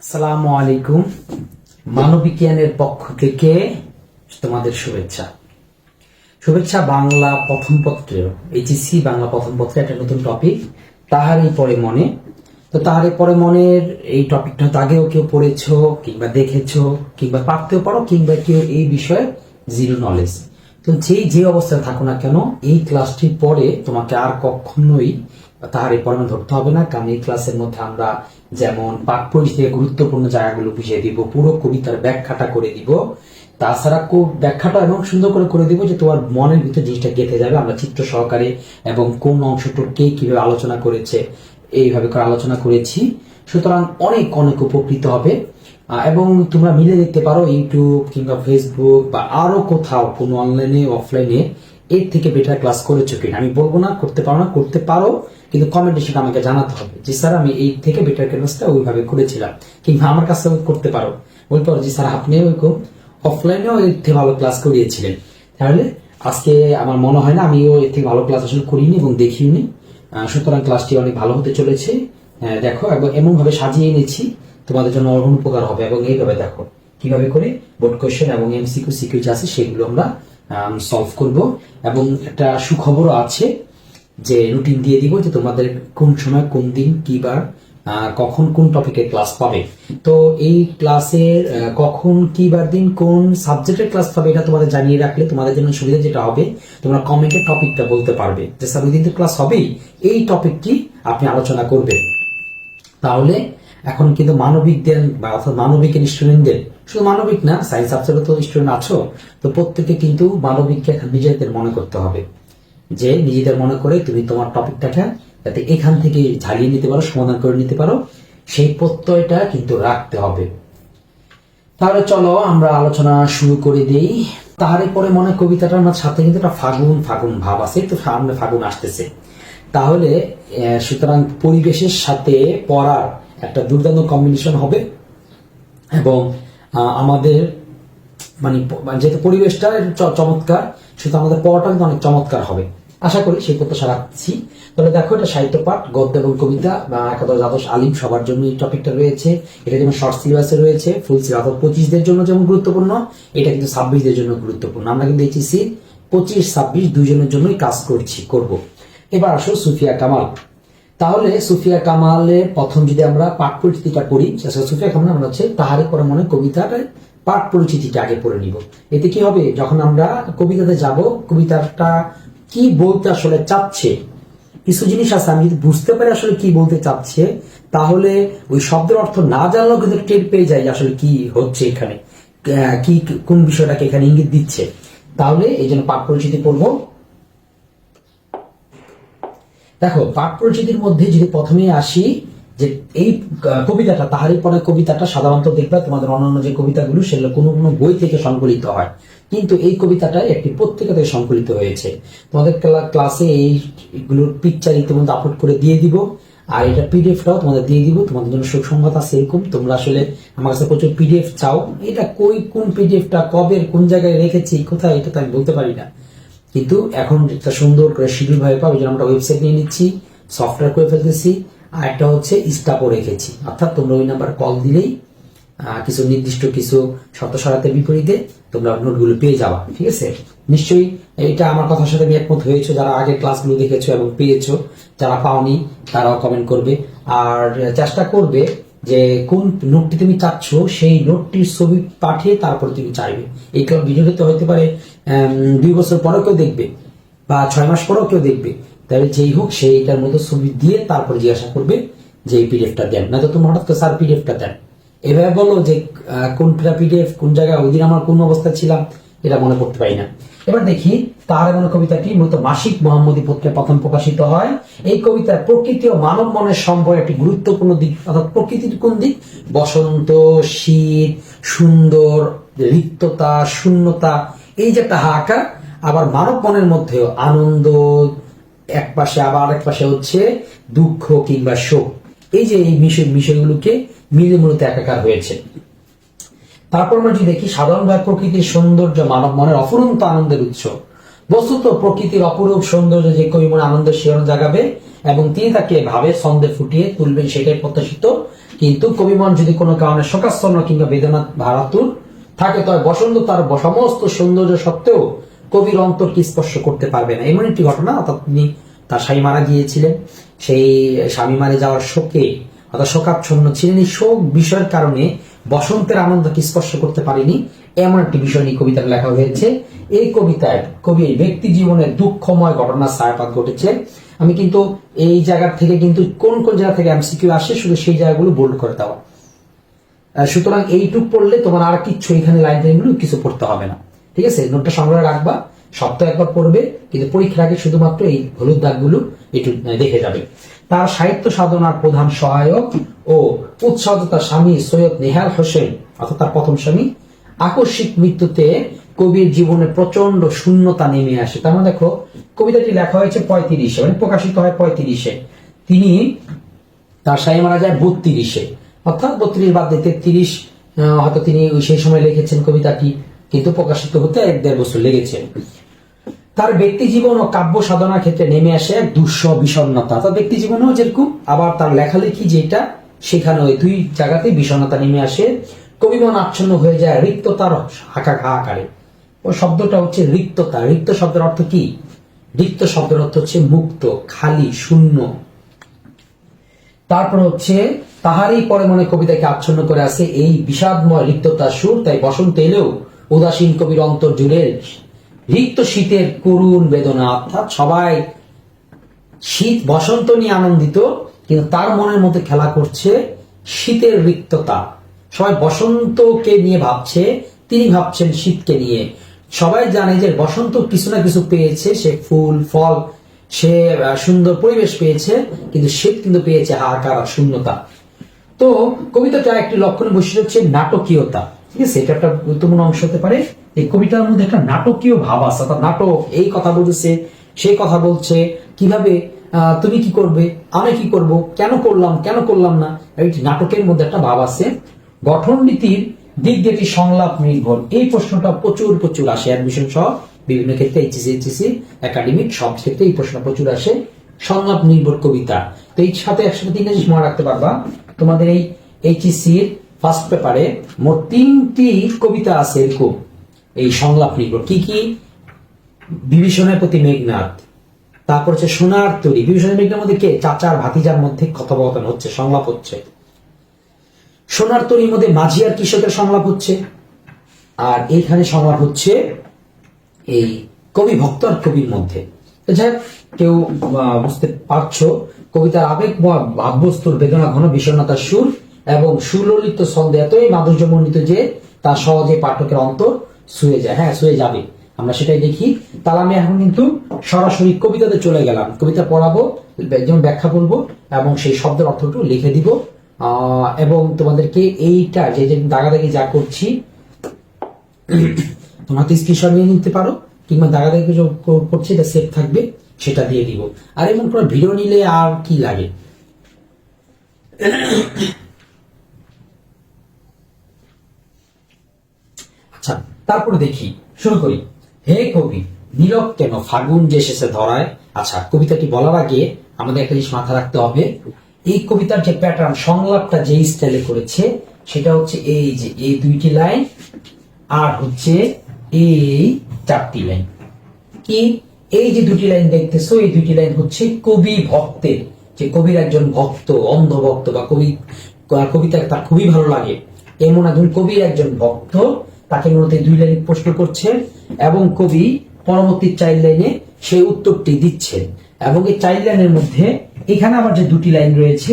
আসসালামু আলাইকুম। মানবিজ্ঞানের পক্ষ থেকে তোমাদের শুভেচ্ছা। বাংলা প্রথম পত্রের এইচএসসি বাংলা প্রথম পত্রে একটা নতুন টপিক, তাহারই পরে মনে। তো তাহারই পরে মনের এই টপিকটা তো আগেও কেউ পড়েছো কিংবা দেখেছো কিংবা পারতেও পারো, কিংবা কেউ এই বিষয়ে জিরো নলেজ। তো যে অবস্থায় থাকো না কেন, এই ক্লাসটির পরে তোমাকে আর কখনোই তাহারই পরে ধরতে হবে না, কারণ এই ক্লাসের মধ্যে আমরা যেমন পাঠ পরিচিতির গুরুত্বপূর্ণ জায়গাগুলো বুঝিয়ে দিব, পুরো কবিতার ব্যাখ্যাটা করে দিব, তাছাড়া ব্যাখ্যাটা এমন সুন্দর করে করে দিব যে তোমার মনের ভিতরে জিনিসটা গেঁথে যাবে। আমরা চিত্র সহকারে এবং কোন অংশটার কে কিভাবে আলোচনা করেছে এইভাবে করে আলোচনা করেছি। সুতরাং অনেক অনেক উপকৃত হবে। এবং তোমরা মিলে দেখতে পারো ইউটিউব কিংবা ফেসবুক বা আরো কোথাও কোনো অনলাইনে অফলাইনে এর থেকে বেটার ক্লাস করেছো কিনা। আমি বলবো না করতে পারো না, করতে পারো, কিন্তু কমেন্টে সেটা আমাকে জানাতে হবে যে স্যার আমি এই থেকে বেটার ক্লাসটা ওইভাবে করেছিলাম, কিংবা আমার কাছে করতে পারো, বলতে পারো যে স্যার আপনি ওইরকম অফলাইনেও এর থেকে ভালো ক্লাস করিয়েছিলেন। তাহলে আজকে আমার মনে হয় না আমিও এর থেকে ভালো ক্লাস আসলে করিনি এবং দেখিওনি। সুতরাং ক্লাসটি অনেক ভালো হতে চলেছে। দেখো এমন ভাবে সাজিয়ে এনেছি তোমাদের জন্য উপকার হবে। এবং এইভাবে দেখো কিভাবে করে বোর্ড কোয়েশ্চেন এবং এমসিকিউ সিকিউ যা আছে সেগুলো আমরা সলভ করব। এবং একটা সুখবরও আছে যে রুটিন দিয়ে দিব যে তোমাদের কোন সময় কোন দিন কি বার কখন কোন টপিকের ক্লাস পাবে। তো এই ক্লাসের কখন কি বার দিন কোন সাবজেক্টের ক্লাস পাবে এটা তোমাদের জানিয়ে রাখলে তোমাদের জন্য সুবিধা যেটা হবে, তোমরা কমেন্টে টপিকটা বলতে পারবে যে স্যার ওই দিন তো ক্লাস হবেই, এই টপিকটি আপনি আলোচনা করবেন। তাহলে এখন কিন্তু মানবিক দেন বা অর্থাৎ মানবিকের স্টুডেন্টদের, শুধু মানবিক না সায়েন্স সাবজেক্টে তো স্টুডেন্ট আছো, তো প্রত্যেকে কিন্তু মানবিককে নিজেদের মনে করতে হবে, যে নিজেদের মনে করে তুমি তোমার টপিকটাকে যাতে এখান থেকে ঝালিয়ে নিতে পারো, সমাধান করে নিতে পারো, সেই প্রত্যয়টা কিন্তু রাখতে হবে। তাহলে চলো আমরা আলোচনা শুরু করে দিই। তাহারে পরে মনে কবিতাটার সাথে কিন্তু একটা ফাগুন ফাগুন ভাব আছে, তো সামনে ফাগুন আসতেছে। তাহলে সুতরাং পরিবেশের সাথে পড়ার একটা দুর্দান্ত কম্বিনেশন হবে। এবং আমাদের মানে যেহেতু পরিবেশটা চমৎকার, সুতরাং আমাদের পড়াটা কিন্তু অনেক চমৎকার হবে, আশা করি সেই প্রত্যাশা রাখছি। তাহলে দেখো এটা সাহিত্য পাঠ, গদ্য এবং কবিতা বা একাদশ দ্বাদশ আলিম সবার জন্য এই টপিকটা রয়েছে। এটা যেমন শর্ট সিলেবাসে রয়েছে, ফুল সিলেবাস 25দের জন্য যেমন গুরুত্বপূর্ণ, এটা কিন্তু 26দের জন্য গুরুত্বপূর্ণ। আমরা কিন্তু এইচএসসি 25-26 দুইজনের জন্যই কাজ করব। এবার আসো সুফিয়া কামাল। তাহলে সুফিয়া কামালের প্রথম যদি আমরা পাঠ পরিচিতিটা পড়ি, সুফিয়া কামাল আমরা হচ্ছে তাহারে পরে মনে কবিতাটা পাঠ পরিচিতিটা আগে পড়ে নিব। এতে কি হবে, যখন আমরা কবিতাতে যাব কবিতাটা কি বলতে আসলে চাচ্ছে, কিছু জিনিস আছে আমি যদি বুঝতে পারি আসলে কি বলতে চাচ্ছে, তাহলে ওই শব্দের অর্থ না জানলেও কিন্তু টের পেয়ে যাই আসলে কি হচ্ছে এখানে, কি কোন বিষয়টাকে এখানে ইঙ্গিত দিচ্ছে। তাহলে এই জন্য পাঠ পরিচিতি পড়বো। দেখো পাঠ পরিচিতির মধ্যে যদি প্রথমে আসি, যে এই কবিতাটা তাহারই পরে কবিতাটা সাধারণত দেখবে তোমাদের অন্যান্য যে কবিতাগুলো সেগুলো কোনো কোনো বই থেকে সংকলিত হয়, কিন্তু এই কবিতাটা একটি পত্রিকা থেকে সংকলিত হয়েছে। তোমাদের ক্লাসে এইগুলোর পিকচার ইতিমধ্যে আপলোড করে দিয়ে দিব, আর এটা পিডিএফটাও তোমাদের দিয়ে দিব। তোমাদের জন্য সুসংবাদ আছে এরকম, তোমরা আসলে আমার কাছে প্রচুর পিডিএফ চাও, এটা কোন পিডিএফটা কবে কোন জায়গায় রেখেছি কোথায় এটা তো আমি বলতে পারি না, কিন্তু এখন একটা সুন্দর করে শিডিউল ভাবে পাবো। আমরা ওয়েবসাইট নিয়ে নিচ্ছি, সফটওয়্যার করে ফেলতেছি, আর একটা হচ্ছে স্টাপও রেখেছি, অর্থাৎ তোমরা ওই নাম্বার কল দিলেই কিছু নির্দিষ্ট কিছু শর্ত শর্তের বিপরীতে তোমরা নোটগুলো পেয়ে যাবা। ঠিক আছে, নিশ্চয়ই এটা আমার কথার সাথে একমত হয়েছে যারা আগের ক্লাসগুলো দেখেছো এবং পেয়েছো। যারা পাওনি তারাও কমেন্ট করবে, আর চেষ্টা করবে যে কোন নোটটি তুমি চাচ্ছ সেই নোটটির ছবি পাঠিয়ে তারপরে তুমি চাইবে। এই ভিডিওটা তো হতে পারে 2 বছর পরেও কেউ দেখবে বা 6 মাস পরেও কেউ দেখবে, তাহলে যেই হোক সেইটার মধ্যে ছবি দিয়ে তারপরে জিজ্ঞাসা করবে যে এই পিডিএফটা দেন, না তো তুমি হঠাৎ করে স্যার পিডিএফটা দেন, এভাবে বলো যে কোনটা পিডিএফ কোন জায়গায় ওই দিন আমার কোন অবস্থায় ছিলাম এটা মনে করতে পারি না। এবার দেখি তাহার মনে কবিতাটি মূলত মাসিক মোহাম্মদী পত্রে প্রথম প্রকাশিত হয়। এই কবিতার প্রকৃতি ও মানব মনের সম্পর্কে একটি গুরুত্বপূর্ণ দিক, অর্থাৎ প্রকৃতির কোন দিক, বসন্ত, শীত, সুন্দর, রিক্ততা, শূন্যতা, এই যে একটা হাহাকার, আবার মানব মনের মধ্যেও আনন্দ এক পাশে, আবার এক পাশে হচ্ছে দুঃখ কিংবা শোক, এই যে এই বিষয়গুলোকে মিলে মূলত একাকার হয়েছে। তারপর আমরা যদি দেখি সাধারণভাবে প্রকৃতির সৌন্দর্য মানব মনের অফুরন্ত আনন্দের উৎস। বস্তুত প্রকৃতির অপরূপ সৌন্দর্য যে কবি মনে আনন্দের শিহরণ জাগাবে, এবং তিনি তাকে ভাবে ছন্দে ফুটিয়ে তুলবেন সেটাই প্রত্যাশিত। কিন্তু কবিমন যদি কোনো কারণে শোকাচ্ছন্ন কিংবা বেদনা ভারাতুর থাকে, তবে বসন্ত তার সমস্ত সৌন্দর্য সত্ত্বেও কবির অন্তরকে স্পর্শ করতে পারবে না। এমন একটি ঘটনা, অর্থাৎ তিনি তার স্বামী মারা গিয়েছিলেন, সেই স্বামী মারা যাওয়ার শোকে অর্থাৎ শোকাচ্ছন্ন ছিলেন। এই শোক বিষয়ের কারণে বসন্তের আনন্দকে স্পর্শ করতে পারেনি, এমন একটি বিষয় নিয়ে কবিতাটা লেখা হয়েছে। এই কবিতায় কবির ব্যক্তি জীবনের দুঃখময় ঘটনার ছায়াপাত ঘটেছে। আমি কিন্তু এই জায়গা থেকে কিন্তু কোন কোন জায়গা থেকে এমসিকিউ আসে শুধু সেই জায়গাগুলো বোল্ড করে দেওয়া। সুতরাং এইটুক পড়লে তোমার আর কিচ্ছু এখানে লাইন টাইনগুলো কিছু পড়তে হবে না, ঠিক আছে? নোটটা সংগ্রহে রাখবা, সপ্তাহে একবার পড়বে, কিন্তু পরীক্ষার আগে শুধুমাত্র এই হলুদ দাগগুলো একটু দেখে যাবে। তার সাহিত্য সাধনার প্রধান সহায়ক ও উৎসাহদাতা স্বামী সৈয়দ নেহাল হোসেন, অর্থাৎ তার প্রথম স্বামী, আকস্মিক মৃত্যুতে কবির জীবনে প্রচন্ড শূন্যতা নেমে আসে। তার মানে দেখো, কবিতাটি লেখা হয়েছে 35-এ, মানে প্রকাশিত হয় 35-এ, তিনি তার স্বামী মারা যায় 32-এ, অর্থাৎ 32 বাদ দিয়ে 33 হয়তো তিনি সেই সময় লিখেছেন কবিতাটি, কিন্তু প্রকাশিত হতে 1-1.5 বছর লেগেছে। তার ব্যক্তি জীবন ও কাব্য সাধনার ক্ষেত্রে নেমে আসে এক দুঃসহ বিষণ্ণতা। তার ব্যক্তি জীবনেও যেরকম, আবার তার লেখালেখি যেটা, সেখানে ওই দুই জায়গাতেই বিষণ্ণতা নেমে আসে। কবিমন আচ্ছন্ন হয়ে যায় রিক্ততার হাহাকারে। ও শব্দটা হচ্ছে রিক্ততা। রিক্ত শব্দের অর্থ কি? রিক্ত শব্দের অর্থ হচ্ছে মুক্ত, খালি, শূন্য। তারপর হচ্ছে তাহারই পরে মনে কবিতাকে আচ্ছন্ন করে আছে এই বিষাদময় রিক্ততার সুর। তাই বসন্ত এলেও উদাসীন কবির অন্তর জুড়ে রিক্ত শীতের করুণ বেদনা। অর্থাৎ সবাই শীত বসন্ত নিয়ে আনন্দিত, কিন্তু তার মনের মধ্যে খেলা করছে শীতের রিক্ততা। সবাই বসন্তকে নিয়ে ভাবছে, তিনি ভাবছেন শীতকে নিয়ে। সবাই জানে যে বসন্ত কিছু না কিছু পেয়েছে, সে ফুল ফল, সে সুন্দর পরিবেশ পেয়েছে, কিন্তু শীত কিন্তু পেয়েছে হাহাকার আর শূন্যতা। তো কবিতাটা একটি লক্ষণীয় বৈশিষ্ট্য হচ্ছে নাটকীয়তা, ঠিক আছে? এটা একটা গুরুত্বপূর্ণ অংশ হতে পারে। এই কবিতার মধ্যে একটা নাটকীয় ভাব আছে, অর্থাৎ নাটক, এই কথা বলছে, সেই কথা বলছে, কিভাবে তুমি কি করবে, আমি কি করব, কেন করলাম, কেন করলাম না, এই নাটকের মধ্যে একটা ভাব আছে। গঠন নীতির দিক দিয়ে সংলাপ নির্ভর, এই প্রশ্নটা প্রচুর প্রচুর আসে অ্যাডমিশন সহ বিভিন্ন ক্ষেত্রে, এইচএসসি একাডেমিক সব ক্ষেত্রে এই প্রশ্ন প্রচুর আসে। সংলাপ নির্ভর কবিতা, তো এই সাথে একসাথে 3টা জিনিস মনে রাখতে পারবা। তোমাদের এই এইচএসসি এর ফার্স্ট পেপারে মোট 3টি কবিতা আছে এরকম এই সংলাপ নির্ভর। কি কি? বিভীষণের প্রতি মেঘনাদ, তারপর হচ্ছে সোনার তরী। বিভীষণের মেঘনার মধ্যে কে? চাচার ভাতিজার মধ্যে কথোপকথন হচ্ছে, সংলাপ হচ্ছে। সোনার তরীর মধ্যে মাঝি আর কৃষকের সংলাপ হচ্ছে। আর এইখানে সংলাপ হচ্ছে এই কবি ভক্ত আর কবির মধ্যে। যাই হোক, কেউ বুঝতে পারছো, কবিতার আবেগ ভাববস্তুর বেদনা ঘন বিষণ্ণতার সুর এবং সুললিত ছন্দে এতই মাধুর্যমণ্ডিত যে তা সহজে পাঠকের অন্তর ছুঁয়ে যায়। হ্যাঁ, ছুঁয়ে যাবে, আমরা সেটাই দেখি। তাহলে আমি এখন কিন্তু সরাসরি কবিতাতে চলে গেলাম। কবিতা পড়াবো, যেমন ব্যাখ্যা করবো এবং সেই শব্দের অর্থটুকু লিখে দিব। এবং তোমাদেরকে এইটা যে যে দাগাদাগি যা করছি, তোমরা তো স্ক্রিনশট নিয়ে নিতে পারো, কিংবা দাগাদাগি করছি এটা সেভ থাকবে, সেটা দিয়ে দিব। আর এমন কোনো ভিডিও নিলে আর কি লাগে। আচ্ছা, তারপরে দেখি, শুরু করি। হে কবি, নীরব কেন ফাগুন যে এসেছে ধরায়। আচ্ছা, কবিতাটি বলার আগে আমাদের একটা জিনিস মাথা রাখতে হবে। এই কবিতার যে প্যাটার্ন, সংলাপটা যে স্টাইলে করেছে, সেটা হচ্ছে এই যে এই 2টি লাইন আর হচ্ছে এই 4টি লাইন। কি? এই যে 2টি লাইন দেখতেছো, এই 2টি লাইন হচ্ছে কবি ভক্তের, যে কবির একজন ভক্ত, অন্ধ ভক্ত, বা কবি কবিতা তার খুবই ভালো লাগে এমন একজন কবির একজন ভক্ত, তাকে মূলত 2 লাইন প্রশ্ন করছে এবং কবি পরবর্তী 4 লাইনে সেই উত্তরটি দিচ্ছেন। এবং এই 4 লাইনের মধ্যে এখানে আবার যে 2টি লাইন রয়েছে,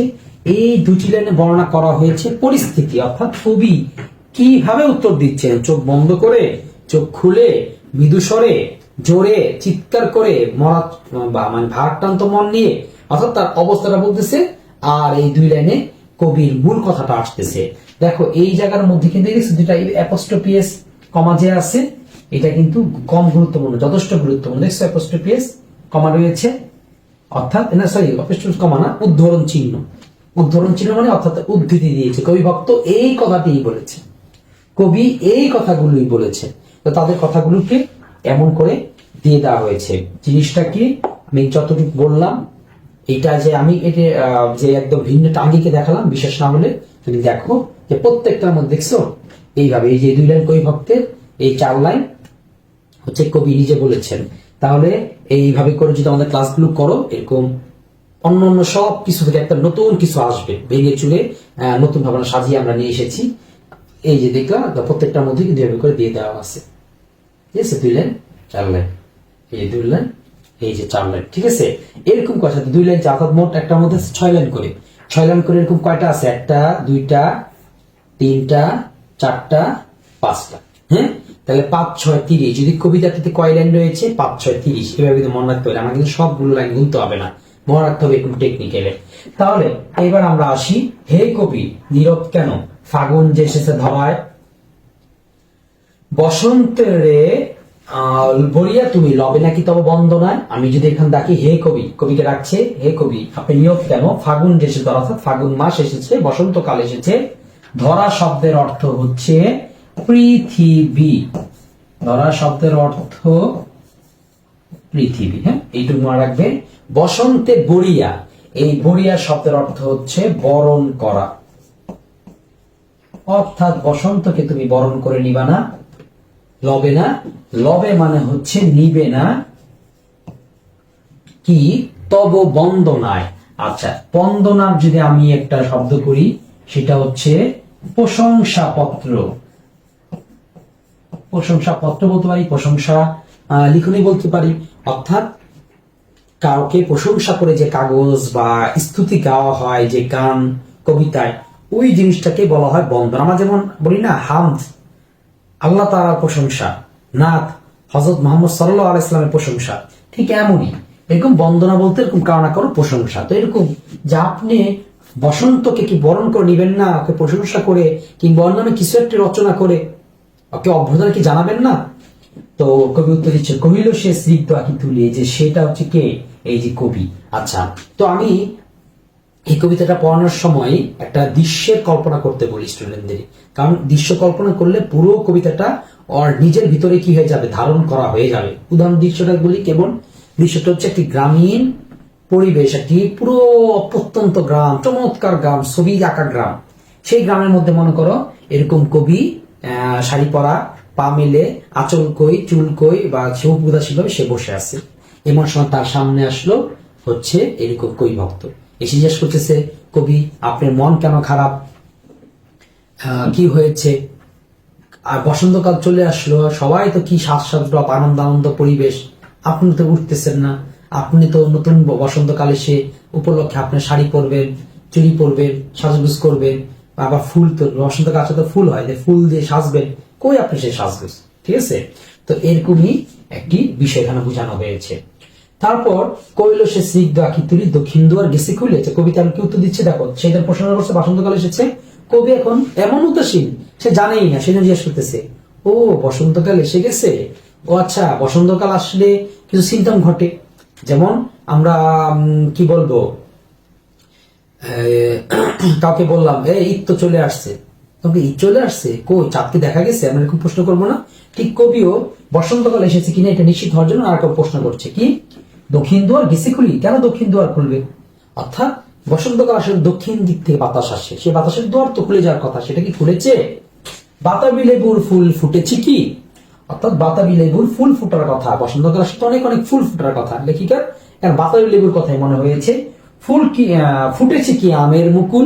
এই 2টি লাইনে বর্ণনা করা হয়েছে পরিস্থিতি, অর্থাৎ কবি কিভাবে উত্তর দিচ্ছেন, চোখ বন্ধ করে, চোখ খুলে, মৃদুস্বরে, জোরে, চিৎকার করে, মানে ভারাক্রান্ত মন নিয়ে, অর্থাৎ তার অবস্থাটা বলতেছে। আর এই 2 লাইনে কবির মূল কথাটা আসতেছে। দেখো, এই জায়গার মধ্যে কিন্তু দুটা অ্যাপোস্ট্রোফি এস কমা যে আছে, এটা কিন্তু কম গুরুত্বপূর্ণ, যথেষ্ট গুরুত্বপূর্ণ। দেখছো অ্যাপোস্ট্রোফি এস কমা রয়েছে, অর্থাৎ না, সরি, অ্যাপোস্ট্রোফি কমা না, উদ্ধরণ চিহ্ন। উদ্ধরণ চিহ্ন মানে অর্থাৎ উদ্ধৃতি দিয়েছে। কবি ভক্ত এই কথাটিই বলেছে, কবি এই কথাগুলোই বলেছে। তো তাদের কথাগুলোকে এমন করে দিয়ে দেওয়া হয়েছে। জিনিসটা কি আমি যতটুকু বললাম, এইটা যে আমি এটা যে একদম ভিন্ন টাঙ্গিকে দেখালাম, বিশেষ না হলে তুমি দেখো যে প্রত্যেকটার মধ্যে দেখছো এইভাবে, এই যে 2 লাইন কবি ভক্তের, এই 4 লাইন হচ্ছে কবি নিজে বলেছেন। তাহলে এইভাবে করে যদি আমাদের ক্লাসগুলো করো, এরকম অন্য অন্য সব কিছু থেকে একটা নতুন কিছু আসবে, ভেঙে চুরে নতুন ভাবনা সাজিয়ে আমরা নিয়ে এসেছি। এই যে দেখলাম প্রত্যেকটার মধ্যে কিন্তু এভাবে করে দিয়ে দেওয়া আছে, ঠিক আছে? 2 লাইন 4 লাইন, এই যে 2 লাইন, এই যে 4 লাইন, ঠিক আছে? এরকম কথা 2 লাইন, অর্থাৎ মোট একটার মধ্যে 6 লাইন করে, 6 লাইন করে এরকম কয়টা আছে? 1টা 2টা 3টা 4টা 5টা, হ্যাঁ? তাহলে 5 6 30, যদি কবিতাটিতে কয় লাইন রয়েছে? 5 6 30, এভাবে কিন্তু মনে রাখতে হবে। আমার কিন্তু সবগুলো লাইন গুনতে হবে না, মনে রাখতে হবে এরকম টেকনিক্যালে। তাহলে এবার আমরা আসি, হে কবি নীরব কেন, ফাগুন যে এসেছে ধরায়, বসন্তেরে বলিয়া তুমি লবে নাকি তব বন্দনায়। আমি যদি এখানে ডাকি হে কবি, কবিকে ডাকছে হে কবি আপনি নীরব কেন, ফাগুন যে এসেছে, অর্থাৎ ফাগুন মাস এসেছে, বসন্তকাল এসেছে। ধরা শব্দের অর্থ হচ্ছে পৃথিবী, ধরা শব্দের অর্থ পৃথিবী, হ্যাঁ, এইটুকু মনে রাখবে। বসন্তে বরিয়া, এই বরিয়া শব্দের অর্থ হচ্ছে বরণ করা, অর্থাৎ বসন্তকে তুমি বরণ করে নিবা না, লবে না, লবে মানে হচ্ছে নিবে না, কি তব বন্দনায়। আচ্ছা, বন্দনার যদি আমি একটা শব্দ করি, সেটা হচ্ছে প্রশংসাপত্র, প্রশংসাপত্র বলতে পারি, প্রশংসা লিখনি বলতে পারি, অর্থাৎ কাউকে প্রশংসা করে যে কাগজ বা স্তুতি গাওয়া হয়, যে গান কবিতায়, ওই জিনিসটাকে বলা হয় বন্দনা। আমরা যেমন বলি না হামদ, আল্লাহ তাআলার প্রশংসা, নাত হযরত মুহাম্মদ সাল্লাল্লাহু আলাইহি ওয়াসাল্লামের প্রশংসা, ঠিক এমনই এরকম বন্দনা বলতে এরকম কারো না কারো প্রশংসা। তো এরকম যে আপনি বসন্তকে কি বরণ করে নিবেন না, ওকে প্রশংসা করে কিংবা অন্য কিছু একটা রচনা করে ওকে অভ্যর্থনা কি জানাবেন না? তো কবি উত্তর দিচ্ছে, কহিল সে স্নিগ্ধ আঁখি তুলিয়ে, যে সেটা হচ্ছে কে? এই যে কবি। আচ্ছা, তো আমি এই কবিতাটা পড়ানোর সময় একটা দৃশ্যের কল্পনা করতে বলি স্টুডেন্টদের, কারণ দৃশ্য কল্পনা করলে পুরো কবিতাটা ওর নিজের ভিতরে কি হয়ে যাবে, ধারণ করা হয়ে যাবে। উদাহরণ দৃশ্যটা বলি, কেমন? দৃশ্যটা হচ্ছে একটি গ্রামীণ পরিবেশ, একটি পুরো প্রত্যন্ত গ্রাম, চমৎকার গ্রাম, ছবি আঁকা গ্রাম। সেই গ্রামের মধ্যে মনে করো এরকম কবি শাড়ি পরা, পা মেলে, আঁচল কই চুল কই বা সে উদাসীন ভাবে সে বসে আছে। এমন সময় তার সামনে আসলো হচ্ছে এরকম কবি ভক্ত, এসে জিজ্ঞেস করতেছে, কবি আপনার মন কেন খারাপ, কি হয়েছে? আর বসন্তকাল চলে আসলো, সবাই তো কি স্বাদ আনন্দ আনন্দ পরিবেশ, আপনি তো উঠতেছেন না, আপনি তো নতুন বসন্তকাল এসে উপলক্ষে আপনার শাড়ি পরবেন, চুড়ি পরবেন, সাজগোজ করবেন, আবার ফুল তো বসন্তকাল আসলে তো ফুল হয়, ফুল দিয়ে সাজবেন, কই আপনি সেই সাজগোজ, ঠিক আছে? তো এরকমই একটি বিষয় এখানে বোঝানো হয়েছে। তারপর কইল সে স্নিগ্ধ আঁখি তুলি, দক্ষিণ দুয়ার গেছে খুলেছে। কবিতা কি উত্তর দিচ্ছে দেখো, সেটা প্রশ্ন করছে বসন্তকাল এসেছে, কবি এখন এমন উদাসীন, সে জানেই না, সেজন্য জিজ্ঞেস করতেছে, ও বসন্তকাল এসে গেছে, ও আচ্ছা, বসন্তকাল আসলে কিছু সিমটম ঘটে, যেমন আমরা কি বলবো, কাউকে বললাম ঈদ তো চলে আসছে, তবে ঈদ চলে আসছে, কই চাঁদকে দেখা গেছে, আমরা এরকম প্রশ্ন করবো না? ঠিক কবিও বসন্তকাল এসেছে কিনা এটা নিশ্চিত হওয়ার জন্য আর প্রশ্ন করছে, কি দক্ষিণ দুয়ার গেছে খুলি, কেন দক্ষিণ দুয়ার খুলবে? অর্থাৎ বসন্তকাল আসলে দক্ষিণ দিক থেকে বাতাস আসে, সেই বাতাসের দুয়ার তো খুলে যাওয়ার কথা, সেটা কি খুলেছে? বাতাবি লেবুর ফুল ফুটেছে কি, অর্থাৎ বাতাবি লেবুর ফুল ফুটার কথা, বসন্তকাল আসলে অনেক অনেক ফুল ফুটার কথা, লেখিকার কারণ বাতাবি লেবুর কথাই মনে হয়েছে। ফুল কি ফুটেছে কি আমের মুকুল,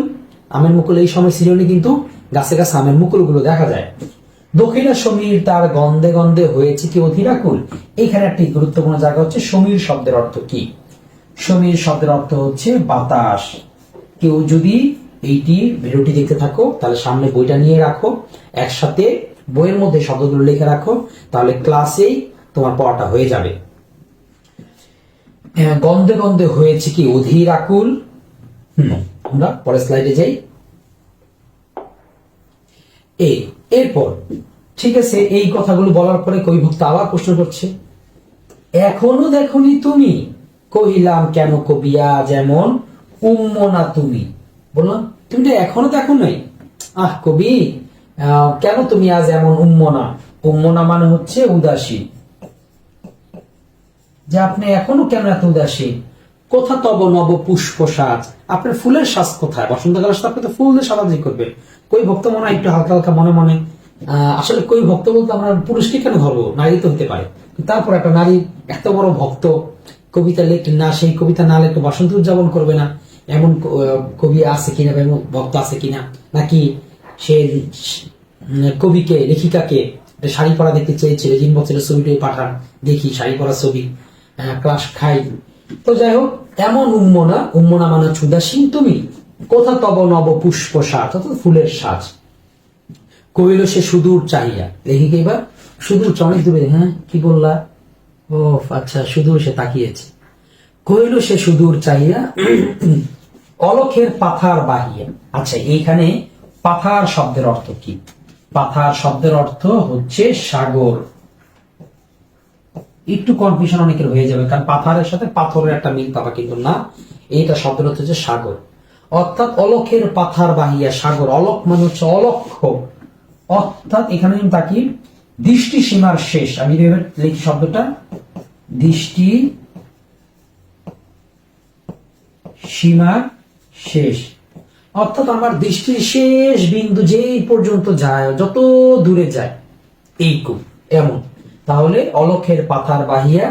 আমের মুকুল এই সময় সিজনে কিন্তু গাছে গাছে আমের মুকুল গুলো দেখা যায়। দক্ষিণা সমীর তার গন্ধে গন্ধে হয়েছে কি অধীরাকুল। এইখানে একটি গুরুত্বপূর্ণ জায়গা হচ্ছে সমীর শব্দের অর্থ কি। সমীর শব্দের অর্থ হচ্ছে বাতাস। কেউ যদি এইটি ভিডিওটি দেখতে থাকো তাহলে সামনে বইটা নিয়ে রাখো, একসাথে বইয়ের মধ্যে শব্দগুলো লিখে রাখো, তাহলে ক্লাসেই তোমার পড়াটা হয়ে যাবে। গন্ধে গন্ধে হয়েছে কি অধীর আকুল। আমরা পরের স্লাইডে যাই। এরপর ঠিক আছে, এই কথাগুলো বলার পরে কবি ভক্ত আবার প্রশ্ন করছে, এখনো দেখনি তুমি, কহিলাম কেন কবিয়া যেমন উম্মনা তুমি। বললাম তুমি তো এখনো দেখো নাই, আহ কবি কেন তুমি আজ এমন উম্মনা। উম্মনা মানে হচ্ছে উদাসী, যে আপনি এখনো কেন এত উদাসীন। কোথা তব নব পুষ্প সাজ, আপনার ফুলের সাজ কোথায়? বসন্তকাল আসলে আপনি তো ফুল দিয়ে সাজাজি করবে। কই ভক্ত মনে হয় একটু হালকা হালকা মনে মনে, আসলে কই ভক্ত বলতে আমরা পুরুষকে কেন ধরবো, নারী তো হতে পারে। তারপর একটা নারী এত বড় ভক্ত, কবিতা লেখে না, সেই কবিতা না লেখে বসন্ত উদযাপন করবে না, এমন কবি আছে কিনা বা এমন ভক্ত আছে কিনা, নাকি সে কবিকে লেখিকাকে শাড়ি পরা দেখতে চেয়েছিল, 3 বছরের ছবিটাই পাঠান দেখি শাড়ি পরা ছবি, ক্লাস খাই। তো যাই হোক, এমন উম্মনা মানে উদাসীন তুমি, কোথা তব নব পুষ্প সাজ, অর্থাৎ ফুলের সাজ। কইল সে সুদূর চাহিয়া, লেখিকা এবার সুদূর অনেক দূরে, হ্যাঁ কি বললা, ও আচ্ছা, সুদূর সে তাকিয়েছে। কইল সে সুদূর চাহিয়া অলখের পাথার বাহিয়া। আচ্ছা, এইখানে পাথার শব্দের অর্থ কি? পাথার শব্দের অর্থ হচ্ছে সাগর। একটু কনফিউশন অনেকের হয়ে যাবে, কারণ পাথারের সাথে পাথরের একটা মিল পাবা, কিন্তু না, এইটা শব্দের অর্থ হচ্ছে সাগর। অর্থাৎ অলখের পাথার বাহিয়া সাগর, অলখ মানে হচ্ছে অলক্ষ্য, অর্থাৎ এখানে তাকি দৃষ্টি সীমার শেষ। আমি লিখি শব্দটা, দৃষ্টি সীমার শেষ, অর্থাৎ আমার দৃষ্টির শেষ বিন্দু যেই পর্যন্ত যায়, যত দূরে যায় এইটুকু, এমন। তাহলে অলখের পাথার বাহিয়া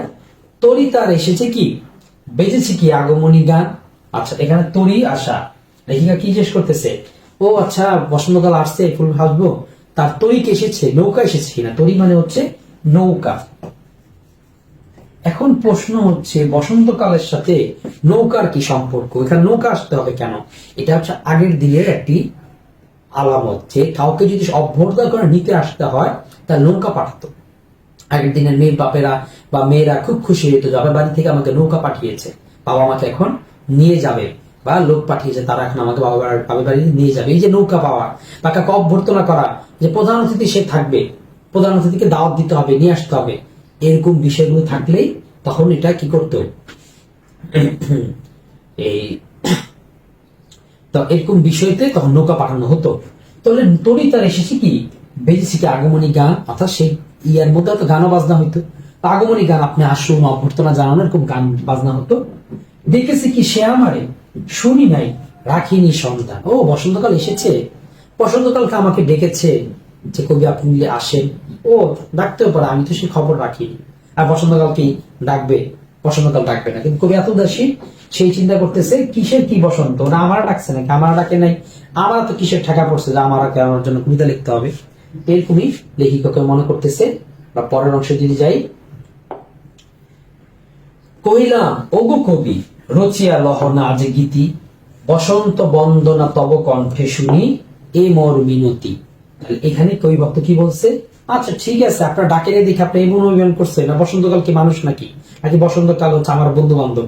তরি তার এসেছে কি, বেজেছে কি আগমনী গান। আচ্ছা, এখানে তরি আসা, লেখিকা কি জিজ্ঞেস করতেছে, ও আচ্ছা বসন্তকাল আসছে, ফুল ভাসবো, তার তরি কে এসেছে, নৌকা এসেছে কিনা। তরি মানে হচ্ছে নৌকা। এখন প্রশ্ন হচ্ছে বসন্তকালের সাথে নৌকার কি সম্পর্ক, এখানে নৌকা আসতে হবে কেন? এটা হচ্ছে আগের দিনের একটি আলামত, যে কাউকে যদি অভ্যর্থনা করে নিতে আসতে হয় তার নৌকা পাঠাতো। আগের দিনের মেয়ে বাপেরা বা মেয়েরা খুব খুশি হতো, যাবে বাড়ি থেকে আমাকে নৌকা পাঠিয়েছে, বাবা আমাকে এখন নিয়ে যাবে, বা লোক পাঠিয়েছে তারা এখন আমাকে বাবার বাড়ি নিয়ে যাবে। এই যে নৌকা পাওয়া বা কাউকে অভ্যর্থনা করা, যে প্রধান অতিথি সে থাকবে, প্রধান অতিথিকে দাওয়াত দিতে হবে, নিয়ে আসতে হবে, এরকম বিষয়গুলো থাকলেই তখন এটা কি করতো, এই তো এরকম বিষয়তে তখন নৌকা পাঠানো হতো। তাহলে তরি তার এসেছে কি, বেজেছে কি আগমনী গান, অর্থাৎ সেই ইয়ার মধ্যে হয়তো গানও বাজনা হইতো, আগমনী গান, আপনি আসুন, অভ্যর্থনা জানানো, এরকম গান বাজনা হতো। দেখেছি কি সে আমারে, শুনি নাই, রাখিনি সন্ধান। ও বসন্তকাল এসেছে, বসন্তকালকে আমাকে ডেকেছে যে কবি আপনি আসেন। ও ডাকতেও পারে, আমি তো সে খবর রাখিনি। আর বসন্তকালকেই ডাকবে, বসন্তকাল ডাকবে না, কিন্তু কবি এত উদাসী, সেই চিন্তা করতেছে কিসের কি বসন্ত, ওরা আমার ডাকছে নাকি, আমার ডাকে নাই, আমার তো কিসের ঠেকা পড়ছে যে আমার আমার জন্য কবিতা লিখতে হবে। এরকমই লেখিকাকে মনে করতেছে। বা পরের অংশে যদি যাই, কহিলাম ওগো কবি রচিয়া লহনা আজ গীতি, বসন্ত বন্দনা তব কণ্ঠে শুনি এ মোর মিনতি। এখানে কবি ভক্ত কি বলছে, আচ্ছা ঠিক আছে, আপনার ডাকের দেখে আপনি এই অভিমান করছেন না, বসন্তকাল কি মানুষ নাকি, নাকি বসন্তকাল হচ্ছে আমার বন্ধু বান্ধব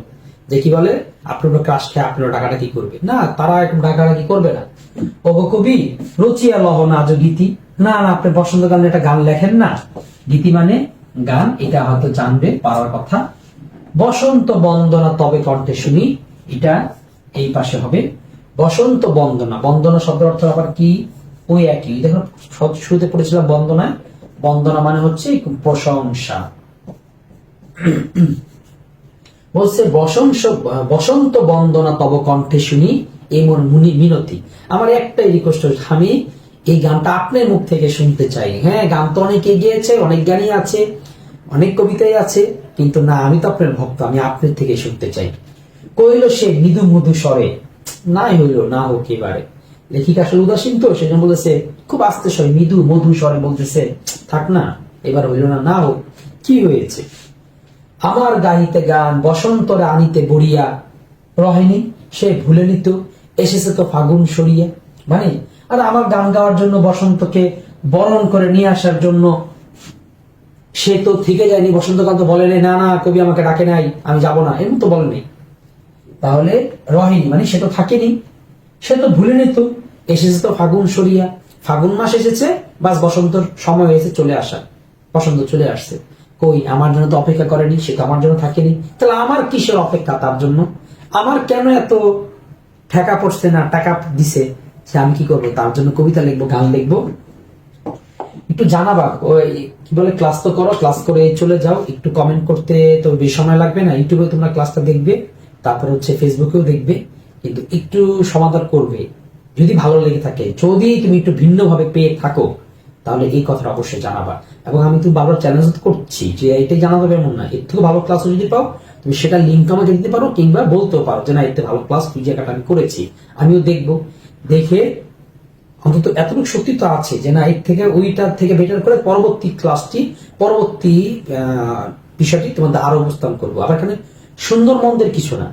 যে কি বলে আপনার ক্লাস খেয়ে আপনার ডাকাটা কি করবে না, তারা এখন ডাকাডাকি করবে না। ওগো কবি রচিয়া লহনা আজ গীতি, না না আপনি বসন্তকালে একটা গান লেখেন না, গীতি মানে গান, এটা হয়তো জানবে পাওয়ার কথা। বসন্ত বন্দনা তবে কণ্ঠে শুনি, এটা এই পাশে হবে বসন্ত বন্দনা। বন্দনা শব্দের অর্থ আবার কি, ওই একই, দেখো শুরুতে পড়েছিলাম বন্দনা, বন্দনা মানে হচ্ছে প্রশংসা। বলছে বসন্ত বন্দনা তব কণ্ঠে শুনি এমন মিনতি। আমার একটাই রিকোয়েস্ট, আমি এই গানটা আপনার মুখ থেকে শুনতে চাই। হ্যাঁ, গান তো অনেক এগিয়েছে, অনেক গানই আছে, অনেক কবিতাই আছে, কিন্তু না, আমি তো আপনার ভক্ত, আমি আপনার থেকে শুনতে চাই। কইল সে মৃদু মধু স্বরে, নাই হইল না হোক এবারে। লেখিকা আসলে উদাসীন তো, সেজন্য বলেছে খুব আস্তে স্বরে, মৃদু মধু স্বরে বলতেছে, থাক না, এবার হইল না, না হোক, কি হয়েছে। আমার গাইতে গান বসন্তরে আনিতে বড়িয়া, রহেনি সে ভুলে নিত এসেছে তো ফাগুন সরিয়া। মানে আর আমার গান গাওয়ার জন্য, বসন্তকে বরণ করে নিয়ে আসার জন্য সে তো থেকে যায়নি, বসন্তকাল তো বলেনি না না কবি আমাকে ডাকে নাই, আমি যাব না, এমন তো বলেনি। তাহলে রহেনি মানে সে তো থাকেনি, সে তো ভুলে নিত এসেছে তো ফাগুন সরিয়া, ফাগুন মাস এসেছে, বাস বসন্তর সময় হয়েছে চলে আসা, বসন্ত চলে আসছে। কই আমার জন্য তো অপেক্ষা করেনি, সে তো আমার জন্য থাকেনি, তাহলে আমার কিসের অপেক্ষা তার জন্য, আমার কেন এত ঠেকা পড়ছে না, টাকা দিছে যে আমি কি করবো, তার জন্য কবিতা লিখবো, গান লিখবো। একটু জানাবা, ওই কি বলে ক্লাস তো করো, ক্লাস করে চলে যাও, একটু কমেন্ট করতে তো বেশি সময় লাগবে না, ইউটিউবে তোমরা ক্লাসটা দেখবে, তারপর হচ্ছে ফেসবুকেও দেখবে, কিন্তু একটু সমাধান করবে যদি ভালো লেগে থাকে। যদি তুমি একটু ভিন্নভাবে পেয়ে থাকো তাহলে এই কথাটা অবশ্যই জানাবা। এবং আমি তো বারবার চ্যালেঞ্জ করছি যে এটাই জানা যাবে এমন না, এর থেকে ভালো ক্লাসও যদি পাও তুমি সেটা লিঙ্ক আমাকে দিতে পারো, কিংবা বলতেও পারো যে না এতে ভালো ক্লাস তুই জায়গাটা আমি করেছি, আমিও দেখবো। দেখে অন্তত এতটুকু শক্তি তো আছে যে না এর থেকে ওইটার থেকে বেটার করে পরবর্তী ক্লাসটি, পরবর্তী বিষয়টি তোমাদের আরো উপস্থাপন করবো। আবার এখানে সুন্দর মন্দের কিছু না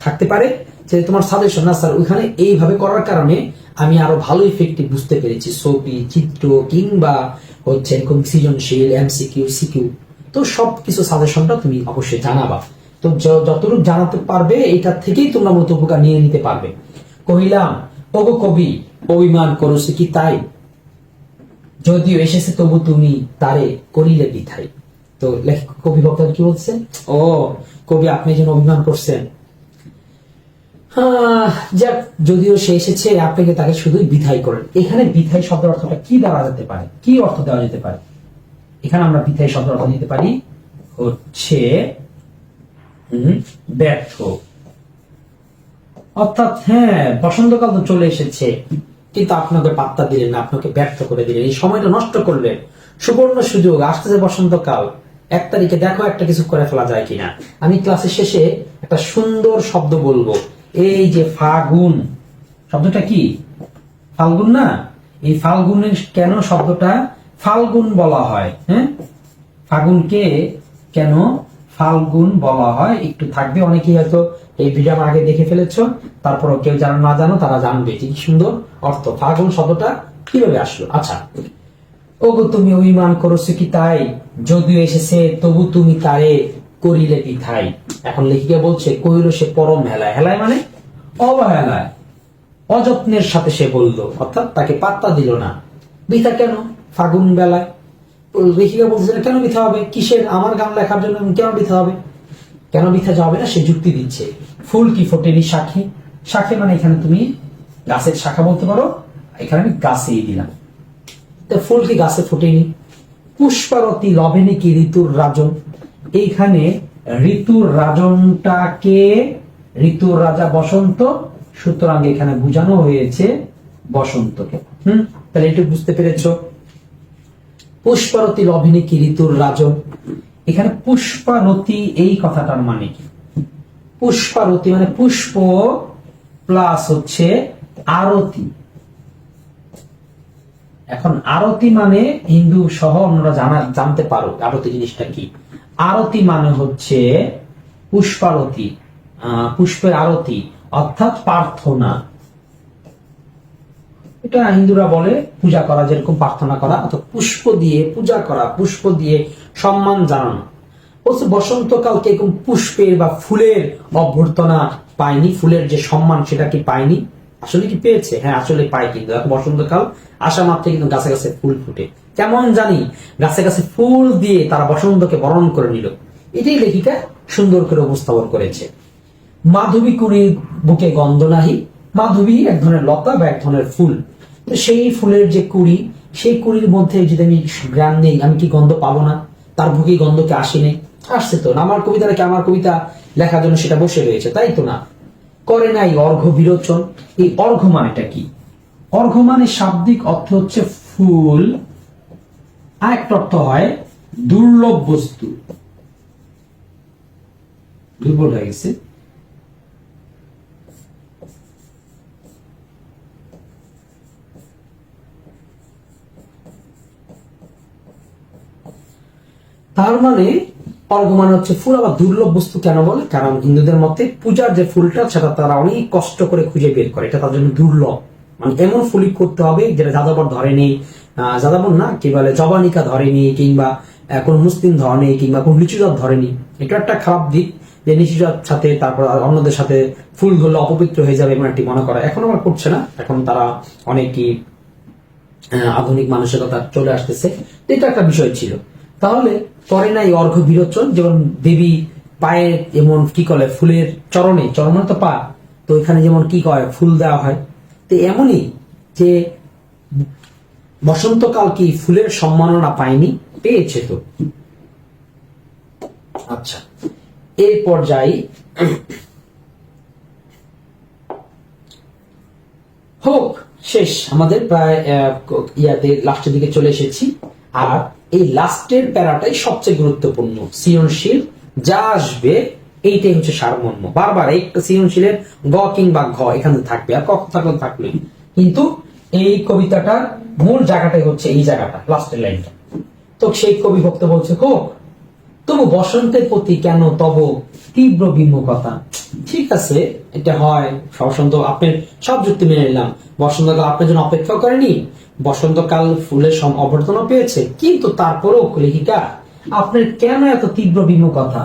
থাকতে পারে যে তোমার সাজেশন না স্যার ওইখানে এইভাবে করার কারণে আমি আরো ভালো ইফেক্টিভ বুঝতে পেরেছি, ছবি, চিত্র, কিংবা হচ্ছে এরকম সৃজনশীল, এমসিকিউ, সিকিউ, তো সবকিছু সাজেশনটা তুমি অবশ্যই জানাবা। তো যতটুকু জানাতে পারবে এটার থেকেই তোমরা মূলত উপকার নিয়ে নিতে পারবে। কহিলাম ওগো কবি অভিমান করছে কি তাই, যদিও এসেছে তবু তুমি তারে করিলে বিধাই। তো লেখক কবি বক্তা কি বলছেন? ও কবি আপনি যেন অভিমান করছেন, যাক যদিও সে এসেছে আপনাকে তাকে শুধুই বিধাই করেন। এখানে বিধাই শব্দের অর্থটা কি দেওয়া যেতে পারে, কি অর্থ দেওয়া যেতে পারে? এখানে আমরা বিধাই শব্দের অর্থ নিতে পারি হচ্ছে ব্যর্থ। অর্থাৎ হ্যাঁ বসন্তকাল তো চলে এসেছে কিন্তু আপনাকে পাত্তা দিলেন না, আপনাকে ব্যর্থ করে দিলেন, এই সময়টা নষ্ট করলেন। সুবর্ণ সুযোগ, আসতেছে বসন্তকাল, 1 তারিখে দেখো একটা কিছু করে ফেলা যায় কিনা। আমি ক্লাসের শেষে একটা সুন্দর শব্দ বলবো, এই যে ফাগুন শব্দটা কি? ফাল্গুন না? এই ফাল্গুনের কেন শব্দটা ফাল্গুন বলা হয়? হ্যাঁ, ফাগুনকে কেন ফাল্গুন বলা হয় একটু থাকবে, অনেকেই হয়তো এই ভিডিও আগে দেখে ফেলেছ, তারপরও কেউ জানো না জানো তারা জানবে কি সুন্দর অর্থ ফাল্গুন শব্দটা কিভাবে আসলো। আচ্ছা, ওগো তুমি অভিমান করছো কি তাই, যদিও এসেছে তবু তুমি তারে করিলে বিধাই। এখন লেখিকা বলছে কইল সে পরম হেলায়, হেলায় মানে অবহেলায়, অযত্নের সাথে সে বললো, অর্থাৎ তাকে পাত্তা দিল না। বৃথা কেন? ফাগুন বেলায়। লেখিকা বলছে কেন বৃথা হবে, কিসের? আমার গান লেখার জন্য কেন বৃথা হবে? কেন বৃথা যাবে না সে যুক্তি দিচ্ছে। ফুল কি ফোটেনি শাখে, শাখে মানে এখানে তুমি গাছের শাখা বলতে পারো, এখানে আমি গাছেই দিলাম। তো ফুল কি গাছে ফোটেনি? পুষ্পারতি লভেনি কি ঋতুর রাজন, এইখানে ঋতুর রাজনটাকে, ঋতুর রাজা বসন্ত, সুতরাং এখানে বোঝানো হয়েছে বসন্তকে। তাহলে একটু বুঝতে পেরেছ? পুষ্পারতি লভিনী কি ঋতুর রাজন, এখানে পুষ্পারতি এই কথাটার মানে কি? পুষ্পারতি মানে পুষ্প প্লাস হচ্ছে আরতি। এখন আরতি মানে হিন্দু সহ অন্যরা জানতে পারো আরতি জিনিসটা কি। আরতি মানে হচ্ছে পুষ্পারতি, পুষ্পের আরতি অর্থাৎ প্রার্থনা। এটা হিন্দুরা বলে পূজা করা, যেরকম প্রার্থনা করা অর্থাৎ পুষ্প দিয়ে পূজা করা, পুষ্প দিয়ে সম্মান জানানো। বলছে বসন্তকালকে এরকম পুষ্পের বা ফুলের অভ্যর্থনা পায়নি, ফুলের যে সম্মান সেটা কি পায়নি? আসলে কি পেয়েছে? হ্যাঁ আসলে পায়। কিন্তু বসন্তকাল আসা মাত্র কিন্তু গাছে গাছে ফুল ফুটে, কেমন জানি গাছে গাছে ফুল দিয়ে তারা বসন্তকে বরণ করে নিল। এটাই লেখিকা সুন্দর করে উপস্থাপন করেছে। মাধবী কুড়ির বুকে গন্ধ নাহি, মাধবী এক ধরনের লতা বা এক ধরনের ফুল, তো সেই ফুলের যে কুড়ি, সেই কুড়ির মধ্যে যদি আমি গ্রাম নেই আমি কি গন্ধ পাবো না? তার বুকে গন্ধকে আসে নেই? আসছে তো। আমার কবিতা নাকি আমার কবিতা লেখার জন্য সেটা বসে রয়েছে, তাই তো না? করে নাই অর্ঘ্য বিরোচন। এই অর্ঘ্য মানেটা কি? অর্ঘ্য মানে শাব্দিক অর্থ হচ্ছে ফুল, আরেকটা অর্থ হয় দুর্লভ বস্তু। দুর্বল হয়ে গেছে। তার মানে অর্ঘ্য মানে হচ্ছে ফুল। আবার দুর্লভ বস্তু কেন বলে? কারণ হিন্দুদের মতে পূজার যে ফুলটা সেটা তারা অনেক কষ্ট করে খুঁজে বের করে, এটা তার জন্য দুর্লভ। মানে এমন ফুলই করতে হবে যেটা যাযাবর ধরেনি, যাযাবর না কি বলে জবানিকা ধরেনি, কিংবা কোন মুসলিম ধরেনি, কিংবা কোন নিচুজাত ধরেনি। এটা একটা খারাপ দিক যে নিচুজাত সাথে তারপর অন্যদের সাথে ফুল ধরলে অপবিত্র হয়ে যাবে এমন একটি মনে করা। এখন আবার করছে না, এখন তারা অনেকই আধুনিক মানসিকতা চলে আসতেছে। এটা একটা বিষয় ছিল। তাহলে করে নাই অর্ঘ্য বিরোচন, যেমন দেবী পায়ে যেমন কি করে ফুলের চরণে, চরণ তো পা, তো এখানে যেমন কি করে ফুল দেওয়া হয়, তো এমনই যে বসন্তকাল কি ফুলের সম্মাননা পায়নি? পেয়েছে তো। আচ্ছা এরপর যাই হোক, শেষ আমাদের প্রায় ইয়াতে লাস্টের দিকে চলে এসেছি। আর এই লাস্টের প্যারাটাই সবচেয়ে গুরুত্বপূর্ণ। সৃজনশীল যা আসবে এইটাই হচ্ছে সারমর্ম। বারবার একটা সৃজনশীলের গ কিংবা ঘ এখানে থাকবে, আর কখন থাকলে থাকলে, কিন্তু এই কবিতাটার মূল জায়গাটাই হচ্ছে এই জায়গাটা, লাস্টের লাইনটা। তো সেই কবি ভক্ত বলছে, হোক তবু বসন্তের প্রতি কেন তব তীব্র বিমুখতা। ঠিক আছে, এটা হয়, বসন্ত আপনার সব যুক্তি মেনে নিলাম, বসন্তকাল আপনার জন্য অপেক্ষা করেনি, বসন্তকাল ফুলের অভ্যর্থনা পেয়েছে, কিন্তু তারপরেও লেখিকা আপনার কেন এত তীব্র বিমুখতা,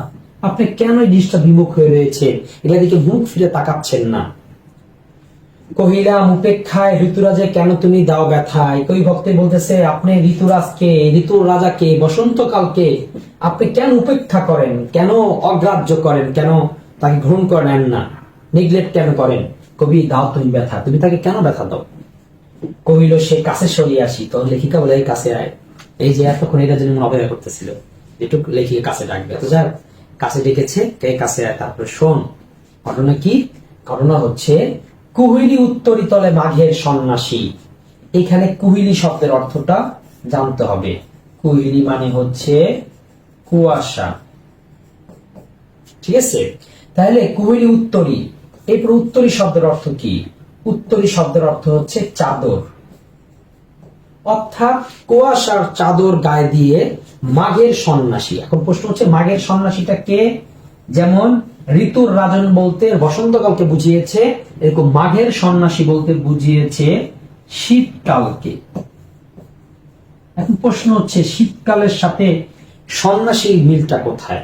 আপনি কেন এই জিনিসটা বিমুখ হয়ে রয়েছে, এগুলা দিকে মুখ ফিরে তাকাচ্ছেন না। কহিলাম উপেক্ষায় ঋতুরাজে কেন তুমি দাও ব্যথায়। কবি ভক্তি বলতেছে, আপনি ঋতুরাজকে, ঋতুর রাজাকে, বসন্তকালকে আপনি কেন উপেক্ষা করেন, কেন অগ্রাহ্য করেন, কেন তাকে গ্রহণ করে নেন না, নেগলেক্ট কেন করেন। কবি, দাও তুমি ব্যথা, তুমি তাকে কেন ব্যথা দাও। কহিল সে কাছে সরিয়ে আসি। তো লেখিকা বলে, এই কাছে আয়। এই যে এতক্ষণ এরা যেন অপেক্ষা করতেছিল একটু লেখিকা কাছে ডাকবে, তো যাক কাছে ডেকেছে, কে কাছে আয়। তারপরে শোন ঘটনা কি। ঘটনা হচ্ছে কুহিলি উত্তরি তলে মাঘের সন্ন্যাসী। এখানে কুহিলি শব্দের অর্থটা জানতে হবে। কুহিলি মানে হচ্ছে কুয়াশা, ঠিক আছে। তাহলে কুহিলি উত্তরি, এরপর উত্তরি শব্দের অর্থ কি। উত্তরি শব্দের অর্থ হচ্ছে চাদর, অর্থাৎ কুয়াশার চাদর গায়ে দিয়ে মাঘের সন্ন্যাসী। এখন প্রশ্ন হচ্ছে মাঘের সন্ন্যাসীটা কে। যেমন ঋতুর রাজন বলতে বসন্তকালকে বুঝিয়েছে, এরকম মাঘের সন্ন্যাসী বলতে বুঝিয়েছে শীতকালকে। এখন প্রশ্ন হচ্ছে শীতকালের সাথে সন্ন্যাসীর মিলটা কোথায়।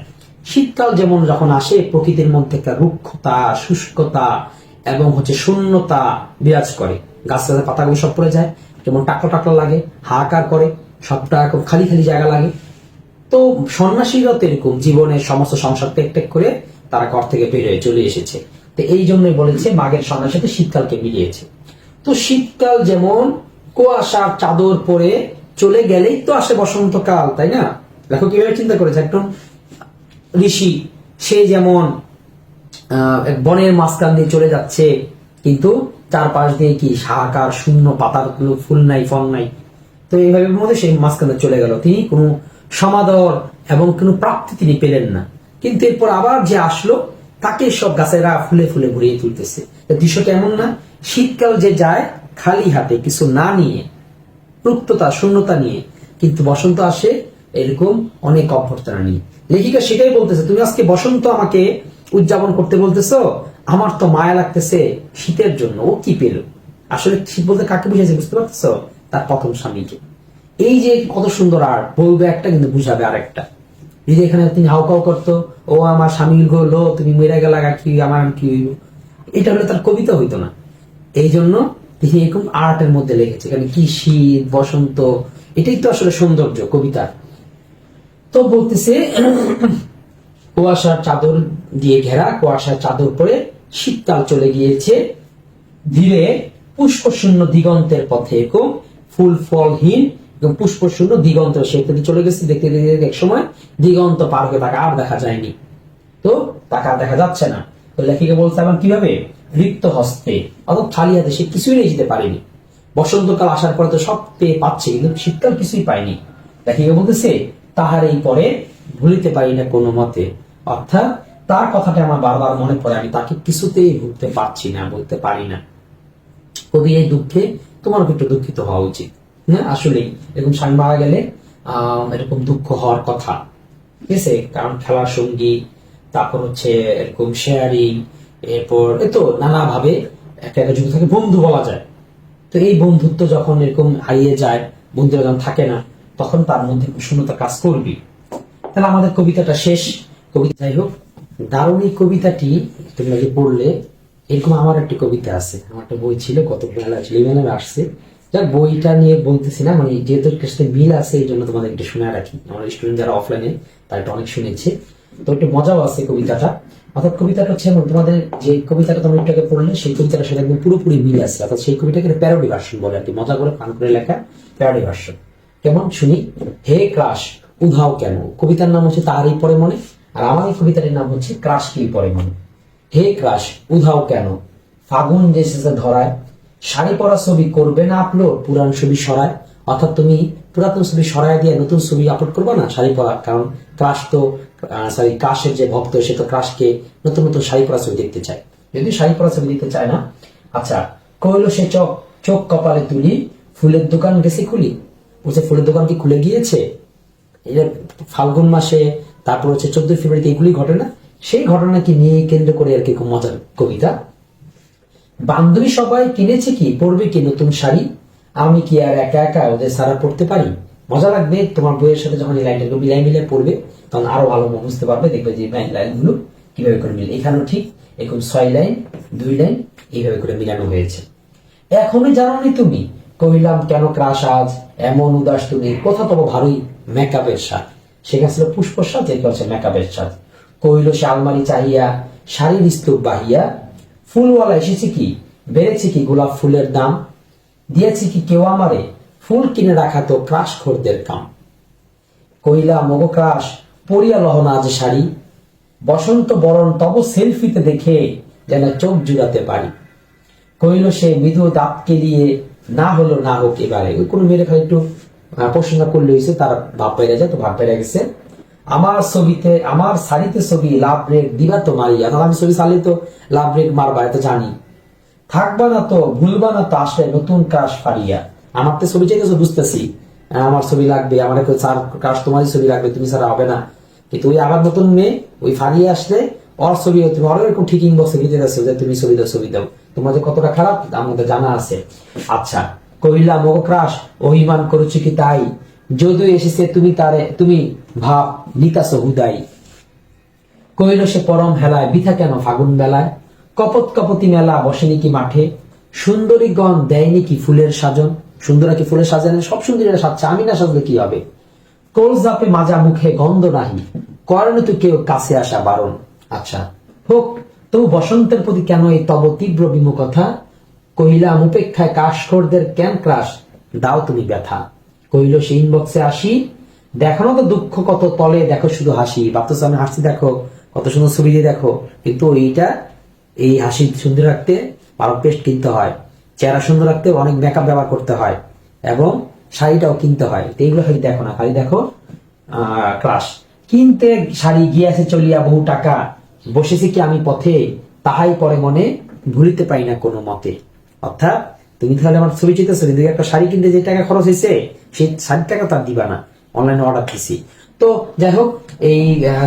শীতকাল যেমন যখন আসে প্রকৃতির মধ্যে একটা রুক্ষতা, শুষ্কতা এবং হচ্ছে শূন্যতা বিরাজ করে, গাছের পাতাগুলো সব পড়ে যায়, যেমন টাকলা টাকলা লাগে, হাহাকার করে, সবটা খুব খালি খালি জায়গা লাগে। তো সন্ন্যাসীরাও তো এরকম জীবনের সমস্ত সংসার ত্যাগ ত্যাগ করে তারা ঘর থেকে বের হয়ে চলে এসেছে। তো এই জন্যই বলেছে মাঘের সন্ন্যাসীর সাথে শীতকালকে মিলিয়েছে। তো শীতকাল যেমন কুয়াশার চাদর পরে চলে গেলেই তো আসে বসন্তকাল, তাই না। দেখো কিভাবে চিন্তা করেছে একদম ঋষি, সে যেমন বনের মাঝখান দিয়ে চলে যাচ্ছে, কিন্তু চারপাশ দিয়ে কি হাহাকার, শূন্য, পাতার ফুল নাই, ফল নাই। তো এইভাবে মধ্যে সেই মাঝখানে চলে গেল, তিনি কোনো সমাদর এবং কোনো প্রাপ্তি তিনি পেলেন না। কিন্তু এরপর আবার যে আসলো, তাকে সব গাছেরা ফুলে ফুলে ভরিয়ে তুলতেছে। দৃশ্যটা এমন না, শীতকাল যে যায় খালি হাতে, কিছু না নিয়ে, রুক্ততা, শূন্যতা নিয়ে, কিন্তু বসন্ত আসে এরকম অনেক অভ্যর্থনা নিয়ে। লেখিকা সেটাই বলতেছে, তুমি আজকে বসন্ত আমাকে উদযাপন করতে বলতেছো, আমার তো মায়া লাগতেছে শীতের জন্য। ও কি পেল আসলে, শীত বলতে কাকে বুঝাইছে বুঝতে পারতেছো, তার প্রথম স্বামীকে। এই যে কত সুন্দর আর্ট, বলবে একটা কিন্তু বুঝাবে আরেকটা। এই যে এখানে তিনি হাউকাউ করতো, ও আমার স্বামী হলো, তুমি মেরে গেলা, কি আমার কি হইব, এটা হলে তার কবিতা হইতো না। এই জন্য তিনি এরকম আর্টের মধ্যে লিখেছে, কারণ কি শীত, বসন্ত, এটাই তো আসলে সৌন্দর্য কবিতার। তো বলতেছে কুয়াশার চাদর দিয়ে ঘেরা, কুয়াশার চাদর পরে শীতকাল চলে গিয়েছে ধীরে পুষ্পশূন্য দিগন্তের পথে, এরকম ফুল ফলহীন এবং পুষ্পশূন্য দিগন্ত সেটাতে চলে গেছে। দেখতে দেখতে এক সময় দিগন্ত পার হয়ে তাকে আর দেখা যায়নি, তো তাকে আর দেখা যাচ্ছে না। তো লেখিকা বলছে আবার কিভাবে, রিক্ত হস্তে, অর্থাৎ খালি হাতে, সে কিছুই নিয়ে যেতে পারেনি। বসন্তকাল আসার পরে তো সব পেয়ে পাচ্ছে, কিন্তু শীতকাল কিছুই পায়নি। লেখিকা বলতেছে, তাহার এই পরে ভুলিতে পারি না কোনো মতে, অর্থাৎ তার কথাটা আমার বারবার মনে পড়ে, আমি তাকে কিছুতেই ভুলতে পারছি না, বলতে পারি না। কবি এই দুঃখে তোমারও একটু দুঃখিত হওয়া উচিত। হ্যাঁ, আসলেই এরকম স্বামী মারা গেলে এরকম দুঃখ হওয়ার কথা, ঠিক আছে। কারণ খেলার সঙ্গী, তারপর হচ্ছে এরকম শেয়ারিং, এরপর এতো নানাভাবে একটা একটা যুগ থাকে, বন্ধু বলা যায়। তো এই বন্ধুত্ব যখন এরকম হারিয়ে যায়, বন্ধুরা যখন থাকে না, তখন তার মধ্যে শূন্যতা কাজ করবি। তাহলে আমাদের কবিতাটা শেষ। কবিতা যাই হোক, দারুণ এই কবিতাটি তুমি আগে পড়লে। এরকম আমার একটি কবিতা আছে, আমার একটা বই ছিল, কত মেলা ছিল, এই মেলা আসছে। যাক, বইটা নিয়ে বলতেছি না, মানে যেহেতু সাথে মিল আছে এই জন্য তোমাদের একটু শুনে রাখি। আমার স্টুডেন্ট যারা অফলাইনে তারা একটা অনেক শুনেছে, তো একটু মজাও আছে কবিতাটা। অর্থাৎ কবিতাটা হচ্ছে এমন, তোমাদের যে কবিতাটা তোমরা একটু আগে পড়লে সেই কবিতাটার সাথে একদম পুরোপুরি মিল আছে। অর্থাৎ সেই কবিতাকে প্যারোডি ভার্সন বলে আর কি, মজা করে ফান করে লেখা প্যারোডি ভার্সন। কেমন শুনি। হে ক্রাশ উধাও কেন, কবিতার নাম হচ্ছে তারই পরে মনে, আর আমার এই কবিতাটির নাম হচ্ছে ক্রাশ কি পরে মনে। হে ক্রাশ উধাও কেন, ফাগুন যে এসেছে ধরায়, শাড়ি পরা ছবি করবে না আপলোড, পুরান ছবি সরায়, অর্থাৎ তুমি পুরাতন ছবি সরায় দিয়ে নতুন ছবি আপলোড করবে না শাড়ি পরা, কারণ ক্রাশ তো ক্রাশের যে ভক্ত সে তো ক্রাশকে নতুন নতুন শাড়ি পরা ছবি দেখতে চায়, যদি শাড়ি পরা ছবি দেখতে চায় না। আচ্ছা, কইলো সে চোখ চোখ কপালে তুলি, ফুলের দোকান গেছে খুলি, বলছে ফুলের দোকান কি খুলে গিয়েছে? এই ফাল্গুন মাসে, তারপর হচ্ছে 14 ফেব্রুয়ারিতে এগুলি ঘটনা, সেই ঘটনাকে নিয়ে কেন্দ্র করে আর কি খুব মজার কবিতা। বান্ধবী সবাই কিনেছে কি, পরবে কি নতুন শাড়ি, আমি কি আর একা একা ওদের সারা পড়তে পারি? মজা লাগবে তোমার বইয়ের সাথে যখন এই লাইনটা মিলাই মিলাই পড়বে, তখন আরো ভালো বুঝতে পারবে, দেখবে যে লাইনগুলো কিভাবে করে মিলে। এখানেও ঠিক এরকম 6 লাইন 2 লাইন এইভাবে করে মিলানো হয়েছে। এখনই জানোনি তুমি, কহিলাম কেন ক্রাশ আজ, এমন উদাস তুমি, কোথা তব ভারী মেকআপের স্বাদ। সেখানে ছিল পুষ্প সাজ, এরপর হচ্ছে মেকআপের স্বাদ। কহিল সে আলমারি চাহিয়া, শাড়ির স্তূপ বাহিয়া, ফুলওয়ালা এসেছে কি, বেড়েছে কি গোলাপ ফুলের দাম, দিয়েছে কি কেউ আমারে, ফুল কিনে রাখা তো ক্রাশ খোরদের কাম। কহিলা মগো ক্রাশ, পরিয়া লহনা আজ শাড়ি, বসন্ত বরণ তব সেলফিতে দেখে যেন চোখ জুড়াতে পারি। কহিল সে মৃদু দাঁত কেলিয়ে, না হলো না হোক এবারে। ওই কোনো মেয়ের খালি একটু প্রশ্ন করলে হয়েছে, তার ভাব বেড়ে যায়, তো ভাব বেড়ে গেছে। আমার ছবিতে, আমার শাড়িতে ছবি লাভ ব্রেক দিবা তো মারিয়া, তাহলে আমি ছবি চালিয়ে তো লাভ ব্রেক মারবা, এটা জানি। থাকবা না তো ভুলবা না তো আসলে নতুন ক্রাশ ফারিয়া। আমার তো ছবি চাইতেছো বুঝতেছি, আমার ছবি লাগবে, আমার চার ক্রাশ তোমারই ছবি লাগবে, তুমি ছাড়া হবে না। কিন্তু ওই আবার নতুন মেয়ে ওই ফারিয়ে আসলে ওর ছবি, তুমি আরো এরকম ঠিক ইনবক্সে লিখে যাচ্ছ যে তুমি ছবি দাও ছবি দাও, তোমাদের কতটা খারাপ আমাদের জানা আছে। আচ্ছা, কহিলা মগ ক্রাশ, অভিমান করেছো কি তাই, যদিও এসেছে তুমি তারে তুমি ভাব নিতাস হুদাই। কহিল সে পরম হেলায়, বৃথা কেন ফাগুন বেলায়, কপত কপতি মেলা বসেনি কি মাঠে, সুন্দরী গণ দেয়নি কি ফুলের সাজন। সুন্দরা কি ফুলের সাজানে, সব সুন্দরীরা সাজছে, আমি না সাজলে কি হবে। কোল জাপে মাজা মুখে গন্ধ নাহি, করেন তো কেউ কাছে আসা বারণ। আচ্ছা, হোক তবু বসন্তের প্রতি কেন এই তব তীব্র বিমুখতা, কহিলাম উপেক্ষায় কাশখোরদের কেন ক্রাশ দাও তুমি ব্যথা। কহিল সে ইনবক্সে আসি, দেখানো তো দুঃখ কত তলে দেখো শুধু হাসি। ভাবতেছ আমি হাসি দেখো, কত সুন্দর ছবি দিয়ে দেখো, কিন্তু এইটা এই হাসি সুন্দর রাখতে পারো পেস্ট কিনতে হয়, চেহারা সুন্দর রাখতে অনেক মেকআপ ব্যবহার করতে হয়, এবং শাড়িটাও কিনতে হয়। তো এইগুলো খালি দেখো না, খালি দেখো ক্রাশ। কিনতে শাড়ি গিয়াছে চলিয়া বহু টাকা, বসেছি কি আমি পথে, তাহাই পরে মনে ভুলিতে পারি না কোনো মতে। অর্থাৎ তুমি তাহলে আমার ছবি চিতেছো, কিন্তু একটা শাড়ি কিনতে যে টাকা খরচ হয়েছে সেই 60 টাকা তার দিবা না, অনলাইনে অর্ডার দিছি। তো যাই হোক, এই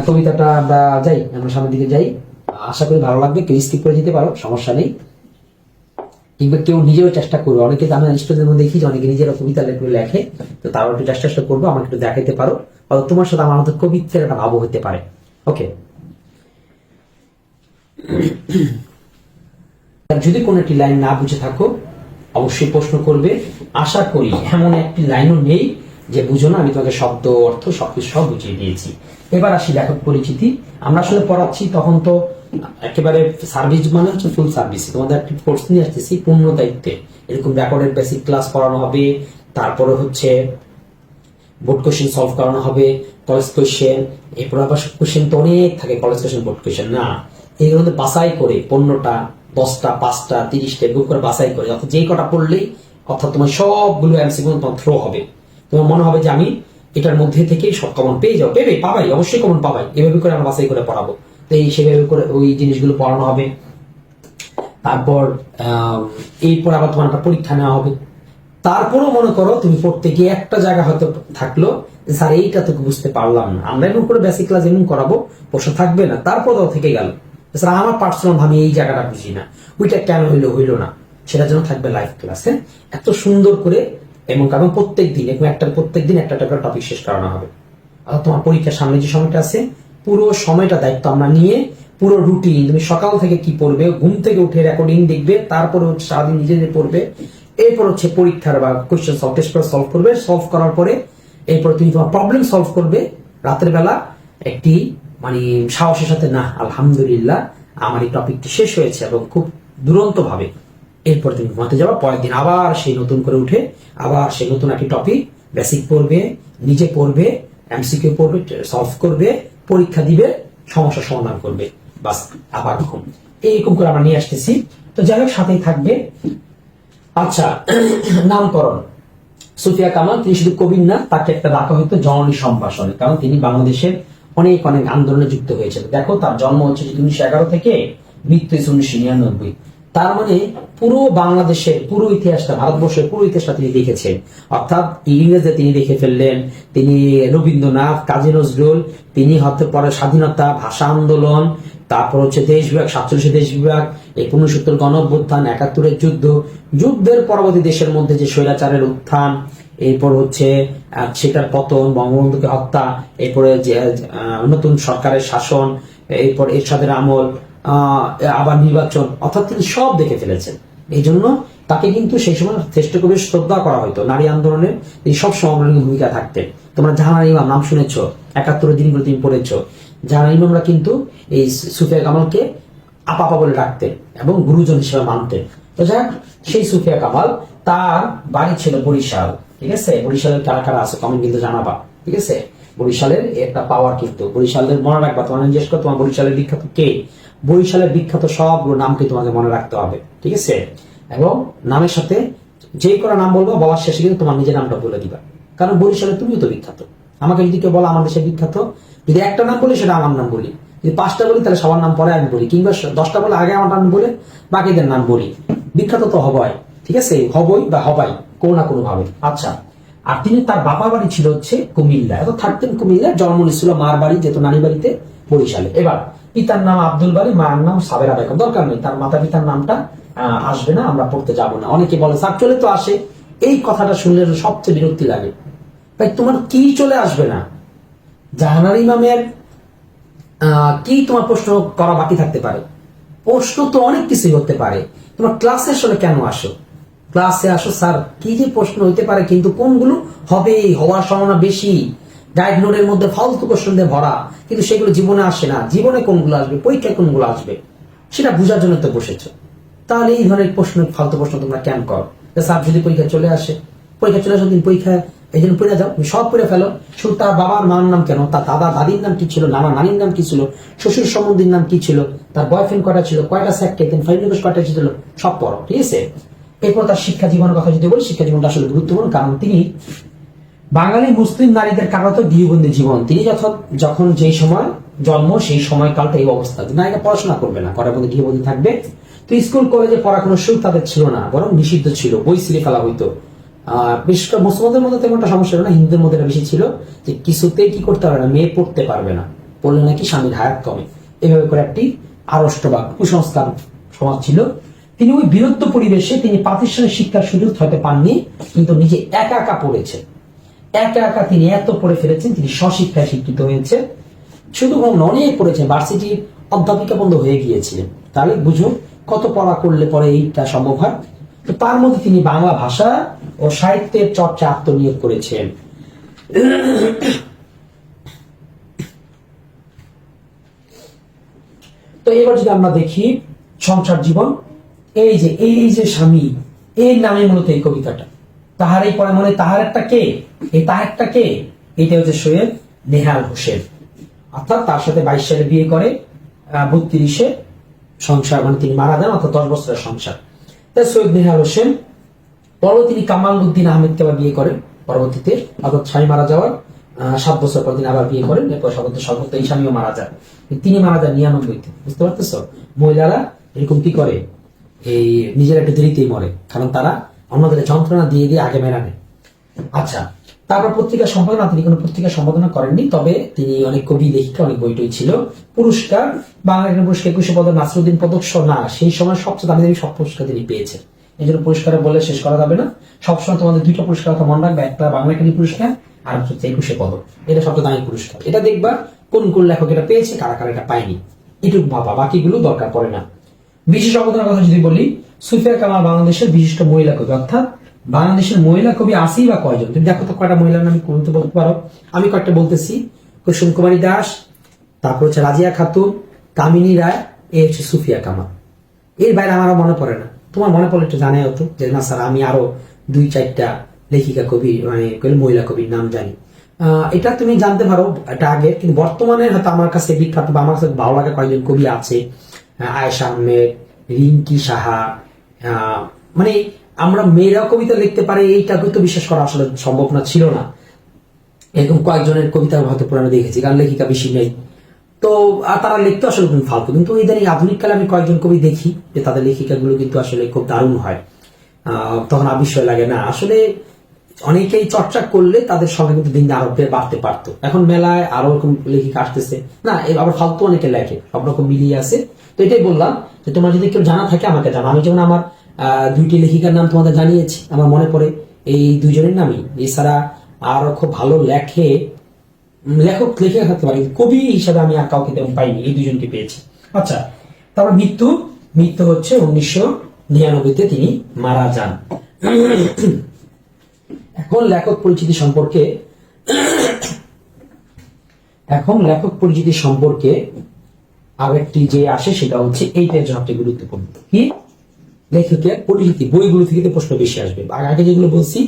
কবিতাটা আমরা যাই, আমরা সামনের দিকে যাই, আশা করি ভালো লাগবে। কেউ স্কিপ করে যেতে পারো, সমস্যা নেই, কিংবা কেউ নিজেও চেষ্টা করবে। অনেকে আমি স্টুডেন্টের মধ্যে দেখি যে অনেকে নিজেরা কবিতা লেখে, তো তারও একটু চেষ্টা করবো, আমাকে একটু দেখাইতে পারো, তোমার সাথে আমার মতো কবিত্বের একটা ভাবও হতে পারে। ওকে, যদি কোনো একটি লাইন না বুঝে থাকো অবশ্যই প্রশ্ন করবে। আশা করি এমন একটি লাইনও নেই যে বুঝো না, আমি তোমাকে শব্দ অর্থ সবকিছু সব বুঝিয়ে দিয়েছি। এবার আসি লেখক পরিচিতি। আমরা আসলে পড়াচ্ছি তখন তো একেবারে সার্ভিস, মানে হচ্ছে ফুল সার্ভিস। তোমাদের একটি কোর্স নিয়ে আসতেছি পূর্ণ দায়িত্বে, এরকম রেকর্ডেড বেসিক ক্লাস পড়ানো হবে, তারপরে হচ্ছে বোর্ড কোশ্চেন সলভ করানো হবে, কলেজ কোশ্চেন, এরপর আবার কোশ্চেন তো অনেক থাকে, কলেজ কোশ্চেন বোর্ড কোশ্চেন না, এইগুলো বাছাই করে 15টা 10টা 5টা 30টা এরকম করে বাছাই করে, অর্থাৎ যেই কটা পড়লেই অর্থাৎ তোমার সবগুলো এমসিকিউ তোমার থ্রো হবে। তোমার মনে হবে যে আমি এটার মধ্যে থেকেই সব কমন পেয়ে যাও, পাবাই, অবশ্যই কমন পাবাই। এভাবে করে আমরা বাছাই করে পড়াবো, তো এই সেভাবে করে ওই জিনিসগুলো পড়ানো হবে। তারপর এরপর আবার তোমার একটা পরীক্ষা নেওয়া হবে। তারপরও মনে করো তুমি পড়তে গিয়ে একটা জায়গা হয়তো থাকলো, স্যার এইটা তো বুঝতে পারলাম না, আমরা এমন করে বেসিক ক্লাস এমন করাবো প্রশ্ন থাকবে না, তারপরও থেকে গেল স্যার আমার পার্সোনাল ভাবে এই জায়গাটা বুঝি না, ওইটা কেন হইলো না, সেটার জন্য থাকবে লাইভ ক্লাস। হ্যাঁ, এত সুন্দর করে এবং কারণ প্রত্যেক দিন প্রত্যেক দিন একটা টপিক শেষ করানো হবে। আর তোমার পরীক্ষার সামনে যে সময়টা আছে, পুরো সময়টা দায়িত্ব আমরা নিয়ে, পুরো রুটিন তুমি সকাল থেকে কি পড়বে, ঘুম থেকে উঠে রেকর্ডিং দেখবে, তারপরে হচ্ছে সারাদিন নিজে পড়বে, এরপর হচ্ছে পরীক্ষার বা কোশ্চেন সলভ করবে, সলভ করার পরে এরপর তুমি তোমার প্রবলেম সলভ করবে রাতের বেলা একটি মানে সাহসের সাথে, না আলহামদুলিল্লাহ আমার এই টপিকটি শেষ হয়েছে, এবং খুব দুরন্ত ভাবে এরপর তুমি ঘুমাতে যাবা। পরের দিন আবার সেই নতুন করে উঠে আবার সেই নতুন একটি টপিক বেসিক পড়বে, নিজে পড়বে, এমসিকিউ পড়বে, সলভ করবে, পরীক্ষা দিবে, সমস্যার সমাধান করবে, বাস আবার ঘুম। এইরকম করে আমরা নিয়ে আসতেছি। তো যাই হোক, সাথেই থাকবে। আচ্ছা, নামকরণ সুফিয়া কামাল, তিনি শুধু কবি না, তাকে একটা ডাকা হতো জননী সম্ভাষণে, কারণ তিনি বাংলাদেশের অনেক অনেক আন্দোলনে যুক্ত হয়েছিল। দেখো তার জন্ম হচ্ছে 1911 থেকে মৃত্যু 1999। তার মানে পুরো বাংলাদেশের পুরো ইতিহাসটা, ভারতবর্ষের পুরো ইতিহাসটা তিনি দেখেছেন। অর্থাৎ ইংরেজে তিনি দেখে ফেললেন, তিনি রবীন্দ্রনাথ, কাজী নজরুল, তিনি হতে পরে স্বাধীনতা, ভাষা আন্দোলন, তারপর হচ্ছে দেশ বিভাগ, 47 দেশ বিভাগ, 69 গণ অভ্যুত্থান, 71 যুদ্ধ, যুদ্ধের পরবর্তী দেশের মধ্যে যে স্বৈরাচারের উত্থান, এরপর হচ্ছে সেটার পতন, বঙ্গবন্ধুকে হত্যা, এরপরে যে নতুন সরকারের শাসন, এরপর এরশাদের আমল, আবার নির্বাচন, অর্থাৎ তিনি সব দেখে ফেলেছেন। এই জন্য তাকে কিন্তু সেই সময় শ্রেষ্ঠ কবির শ্রদ্ধা করা হতো। নারী আন্দোলনের তিনি সব সমগ্রণী ভূমিকা থাকতেন। তোমরা জাহানারা ইমাম নাম শুনেছ, 71 দিনগুলো তুমি পড়েছ। জাহানারা ইমামরা কিন্তু এই সুফিয়া কামালকে আপা বলে ডাকতেন এবং গুরুজন হিসেবে মানতেন। তো যাক, সেই সুফিয়া কামাল, তার বাড়ি ছিল বরিশাল। ঠিক আছে, বরিশালের কারা কারা আছে কমেন্ট কিন্তু জানাবা। ঠিক আছে, বরিশালের একটা পাওয়ার, কিন্তু বরিশালের মনে রাখবা। তোমার জিজ্ঞেস করো তোমার বরিশালের বিখ্যাত কে, বরিশালের বিখ্যাত সবগুলো নামকে তোমাকে মনে রাখতে হবে। ঠিক আছে, এবং নামের সাথে যে করা নাম বলবো, বলার শেষে কিন্তু তোমার নিজের নামটা বলে দিবা, কারণ বরিশালে তুমিও তো বিখ্যাত। আমাকে যদি কেউ বলো আমার দেশে বিখ্যাত, যদি একটা নাম বলি সেটা আমার নাম বলি, যদি 5টা বলি তাহলে সবার নাম পরে আমি বলি, কিংবা 10টা বলে আগে আমার নাম বলে বাকিদের নাম বলি। বিখ্যাত তো হবাই। ঠিক আছে, হবই বা হবাই কোনো না কোনো ভাবে। আচ্ছা, আর তিনি, তার বাবা বাড়ি ছিল হচ্ছে কুমিল্লা, এত থাকতেন কুমিল্লা, জন্ম নিয়েছিল মার বাড়ি, যেহেতু নানি বাড়িতে বরিশালে। এবার পিতার নাম আব্দুল বারী, মায়ের নাম সাবেরা বেগম। দরকার নেই, তার মাতা পিতার নামটা আসবে না, আমরা পড়তে যাব না। অনেকে বলে স্যার চলে তো আসে, এই কথাটা শুনলে সবচেয়ে বিরক্তি লাগে। ভাই তোমার কি চলে আসবে না? জাহানারা ইমামের কি তোমার প্রশ্ন করা বাকি থাকতে পারে? প্রশ্ন তো অনেক কিছুই হতে পারে। তোমার ক্লাসে আসলে কেন আসো? ক্লাসে আসো স্যার কি যে প্রশ্ন হইতে পারে, কিন্তু কোনগুলো হবে, হওয়ার সম্ভাবনা বেশি। গাইড নোটের মধ্যে ফালতু প্রশ্ন দিয়ে ভরা, কিন্তু সেগুলো জীবনে আসে না। জীবনে কোনগুলো আসবে, পরীক্ষায় কোনগুলো আসবে, সেটা বোঝার জন্য তো বসেছো। তাহলে এই ধরনের প্রশ্ন, ফালতু প্রশ্ন তোমরা কেন করো? স্যার যদি পরীক্ষা চলে আসে, তুমি পরীক্ষা এই জন্য পড়ে যাও, সব পড়ে ফেলো। শুধু তার বাবার মার নাম কেন, তার দাদা দাদির নাম কি ছিল, নানা নানির নাম কি ছিল, শ্বশুর সম্বন্ধীর নাম কি ছিল, তার বয়ফ্রেন্ড কয়টা ছিল, কয়টা স্যাক খেতেন, ফাইভ কয়টা ছিল, সব পড়ো। ঠিক আছে, এরপর তার শিক্ষা জীবনের কথা যদি বলি, শিক্ষা জীবনটা আসলে গুরুত্বপূর্ণ, কারণ তিনি বাঙালি মুসলিম নারীদের কাটাতো গৃহবন্দী জীবন। তিনি যখন যেই সময় জন্ম, সেই সময়কালটা এই অবস্থা, নারীরা পড়াশোনা করবে না, করার মধ্যে গৃহবন্দী থাকবে। তো স্কুল কলেজে পড়া কোনো সুযোগ তাদের ছিল না, বরং নিষিদ্ধ ছিল, বই ছিঁড়ে ফেলা হইতো। বিশেষ করে মুসলমানদের মধ্যে তেমন একটা সমস্যা না, হিন্দুদের মধ্যে বেশি ছিল যে কিছুতেই কি করতে পারবে না, মেয়ে পড়তে পারবে না, পড়লে নাকি স্বামীর হায়াত কমে। এভাবে করে একটি আড়ষ্ট বা কুসংস্কার সমাজ ছিল। তিনি ওই বিরুদ্ধ পরিবেশে তিনি প্রাতিষ্ঠানিক শিক্ষার সুযোগ হয়তো পাননি, কিন্তু নিজে একা একা পড়েছে, একা একা তিনি এত পড়ে ফেলেছেন, তিনি স্বশিক্ষায় শিক্ষিত হয়েছে। শুধু অনেক পড়েছেন, ভার্সিটির অধ্যাপিকা বন্ধ হয়ে গিয়েছিলেন। তাহলে বুঝুন কত পড়া করলে পরে এইটা সম্ভব হয়। তো তার মধ্যে তিনি বাংলা ভাষা ও সাহিত্যের চর্চা আত্মনিয়োগ করেছেন। তো এবার যদি আমরা দেখি সংসার জীবন, এই যে স্বামী, এই নামে মূলত এই কবিতাটা। তাহার এই পরে মনে, তাহার একটা কে, এই তাহারটা কে, এটা হচ্ছে সৈয়দ নেহাল হোসেন। অর্থাৎ তার সাথে 22 সালে বিয়ে করে, 32-এ সংসার, মানে তিনি মারা যান, অর্থাৎ 10 বছরের সংসার। তাই সৈয়দ নেহাল হোসেন পরবর্তী তিনি কামাল উদ্দিন আহমেদকে আবার বিয়ে করেন পরবর্তীতে, অর্থাৎ স্বামী মারা যাওয়ার 7 বছর পর তিনি আবার বিয়ে করেন। এরপর সর্বত্র এই স্বামীও মারা যান, তিনি মারা যান 99-তে। বুঝতে পারতেছো, মহিলারা এরকম কি করে, এই নিজের একটা দেরিতেই মরে, কারণ তারা অন্যদের যন্ত্রণা দিয়ে দিয়ে আগে মেরা নেয়। আচ্ছা, তারপর পত্রিকা সম্পাদনা, তিনি কোনো পত্রিকা সম্পাদনা করেননি, তবে তিনি অনেক কবি, লেখিকা, অনেক বইটই ছিল। পুরস্কার, বাংলা একাডেমি পুরস্কার 21 পদক, নাসিরুদ্দিন পদক না, সেই সময় সবচেয়ে দামি দামি সব পুরস্কার তিনি পেয়েছেন। এই জন্য পুরস্কারে বলে শেষ করা যাবে না। সবসময় তোমাদের 2টা পুরস্কার কথা মনে রাখবে, একটা বাংলা একাডেমি পুরস্কার আর হচ্ছে 21 পদক। এটা সবচেয়ে দামি পুরস্কার। এটা দেখবা কোন কোন লেখক এটা পেয়েছে, কারা কারা এটা পায়নি, এটুকু ভাবা, বাকিগুলো দরকার পড়ে না। বিশেষ অবদানের কথা যদি বলি, সুফিয়া কামাল বাংলাদেশের বিশিষ্ট মহিলা কবি। অর্থাৎ বাংলাদেশের মহিলা কবি আসি বা কয়জন, তুমি দেখো তো কয়টা মহিলার নাম বলতে পারো। আমি কয়েকটা বলতেছি, কুসুম কুমারী দাস, তারপর হচ্ছে রাজিয়া খাতুন, কামিনী রায়, এই হচ্ছে সুফিয়া কামাল। এর বাইরে আমারও মনে পড়ে না। তোমার মনে পড়লে একটু জানাই হতো যে না স্যার আমি আরো 2-4টা লেখিকা কবি, মানে মহিলা কবির নাম জানি। এটা তুমি জানতে পারো, এটা আগে, কিন্তু বর্তমানে হয়তো আমার কাছে বিখ্যাত বা আমার কাছে ভালো লাগা কয়েকজন কবি আছে, আয়েশা আহমেদ, রিঙ্কি সাহা, মানে আমরা মেয়েরাও কবিতা লিখতে পারে এইটা কিন্তু বিশ্বাস করা আসলে সম্ভব না, ছিল না। এরকম কয়েকজনের কবিতা হয়তো পুরানো দেখেছি, কারণ লেখিকা বেশি নেই, তো আর তারা লিখতে আসলে খুব ফালতু। কিন্তু ইদানিং আধুনিক কালে আমি কয়েকজন কবি দেখি যে তাদের লেখিকাগুলো কিন্তু আসলে খুব দারুণ হয়। তখন আর বিষয় লাগে না আসলে। অনেকেই চর্চা করলে তাদের সঙ্গে কিন্তু দিন আরো বাড়তে পারতো। এখন মেলায় আরো এরকম লেখিকা আসতেছে না, আবার ফালতু অনেকে লেখে, সব রকম মিলিয়ে আছে। তো এটাই বললাম যে তোমার যদি কেউ জানা থাকে আমাকে জানো। আমি যেমন আমার 2টি লেখিকার নাম তোমাদের জানিয়েছি, আমার মনে পড়ে এই 2জনের নামই। এছাড়া আরো খুব ভালো লেখক লিখে থাকতে পারি, কবি হিসাবে আমি আর কাউকে তেমন পাইনি, এই 2জনকে পেয়েছি। আচ্ছা, তারপর মৃত্যু হচ্ছে 1999-তে তিনি মারা যান। এখন লেখক পরিচিতি সম্পর্কে আরেকটি যে আসে সেটা হচ্ছে এইটার সবচেয়ে গুরুত্বপূর্ণ। কি? লেখকের পরিচিতি। বইগুলো থেকে প্রশ্ন বেশি আসবে। আগে যেগুলো বলছি